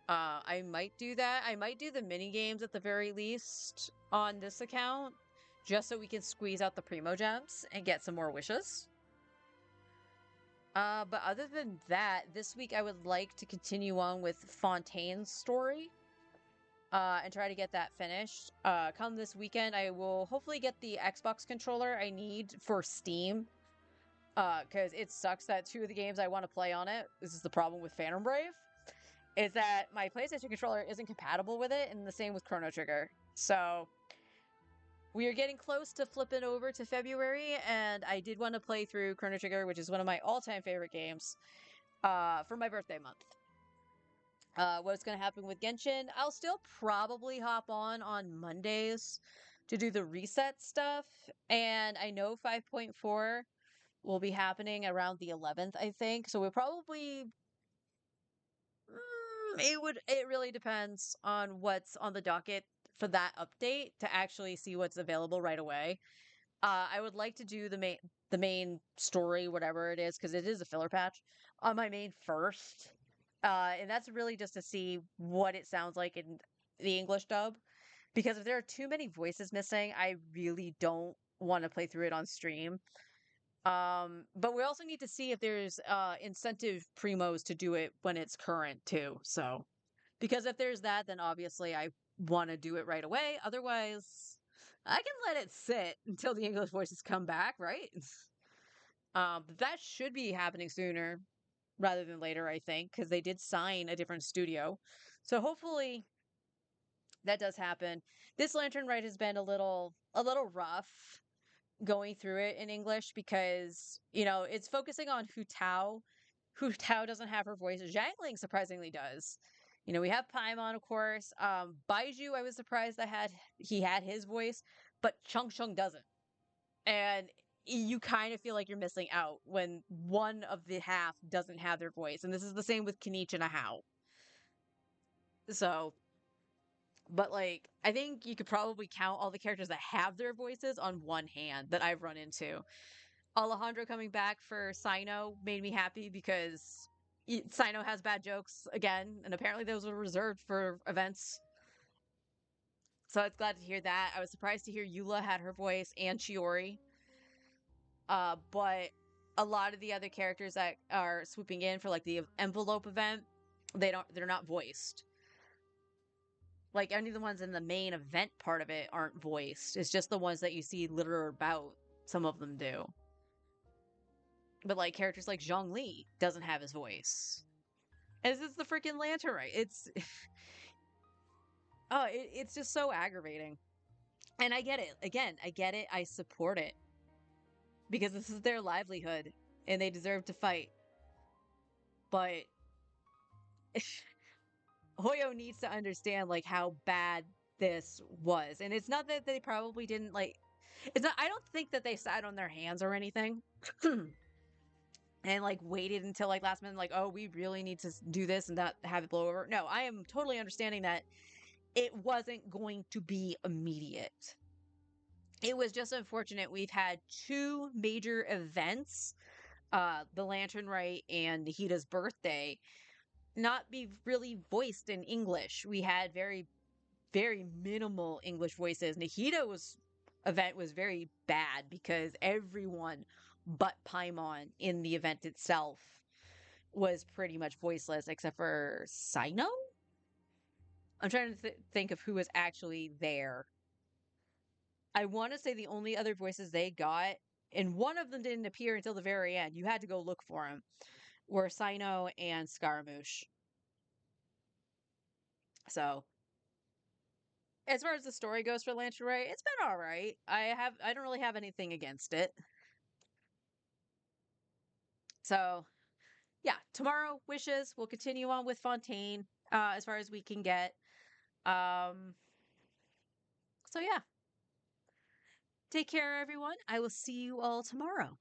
I might do that. I might do the mini games at the very least on this account, just so we can squeeze out the Primo Gems and get some more wishes. But other than that, this week I would like to continue on with Fontaine's story. And try to get that finished. Come this weekend, I will hopefully get the Xbox controller I need for Steam. Because it sucks that 2 of the games I want to play on it, this is the problem with Phantom Brave, is that my PlayStation controller isn't compatible with it, and the same with Chrono Trigger. So, we are getting close to flipping over to February, and I did want to play through Chrono Trigger, which is one of my all-time favorite games, for my birthday month. What's going to happen with Genshin? I'll still probably hop on Mondays to do the reset stuff, and I know 5.4 will be happening around the 11th, I think, so we'll probably... it really depends on what's on the docket for that update to actually see what's available right away. I would like to do the main story, whatever it is, because it is a filler patch, on my main first. And that's really just to see what it sounds like in the English dub. Because if there are too many voices missing, I really don't want to play through it on stream. But we also need to see if there's incentive primos to do it when it's current too. So, because if there's that, then obviously I want to do it right away. Otherwise, I can let it sit until the English voices come back, right? But that should be happening sooner rather than later, I think, because they did sign a different studio. So hopefully that does happen. This Lantern Rite has been a little rough going through it in English because, you know, it's focusing on Hu Tao. Hu Tao doesn't have her voice. Zhangling surprisingly does. You know, we have Paimon, of course. Baiju, I was surprised he had his voice, but Chung Chung doesn't. And you kind of feel like you're missing out when one of the half doesn't have their voice. And this is the same with Kenichi and Hao. So, but like, I think you could probably count all the characters that have their voices on one hand that I've run into. Alejandro coming back for Sino made me happy because Sino has bad jokes again, and apparently those were reserved for events. So I was glad to hear that. I was surprised to hear Eula had her voice and Chiori. But a lot of the other characters that are swooping in for like the envelope event, they're not voiced. Like any of the ones in the main event part of it aren't voiced. It's just the ones that you see literally about. Some of them do. But like characters like Zhongli doesn't have his voice. And this is the freaking Lantern Rite. It's it's just so aggravating. And I get it. Again, I get it. I support it. Because this is their livelihood, and they deserve to fight. But Hoyo needs to understand, like, how bad this was. And it's not that they probably didn't, like... It's not, I don't think that they sat on their hands or anything and like waited until like last minute, like, oh, we really need to do this and not have it blow over. No, I am totally understanding that it wasn't going to be immediate. It was just unfortunate. We've had two major events, the Lantern Rite and Nahita's birthday, not be really voiced in English. We had very, very minimal English voices. Nahita's event was very bad because everyone but Paimon in the event itself was pretty much voiceless except for Sino. I'm trying to think of who was actually there. I want to say the only other voices they got, and one of them didn't appear until the very end. You had to go look for him. Were Sino and Scaramouche. So, as far as the story goes for Lantern Rite, it's been all right. I don't really have anything against it. So, yeah, tomorrow wishes. We'll continue on with Fontaine as far as we can get. Um, so yeah. Take care, everyone. I will see you all tomorrow.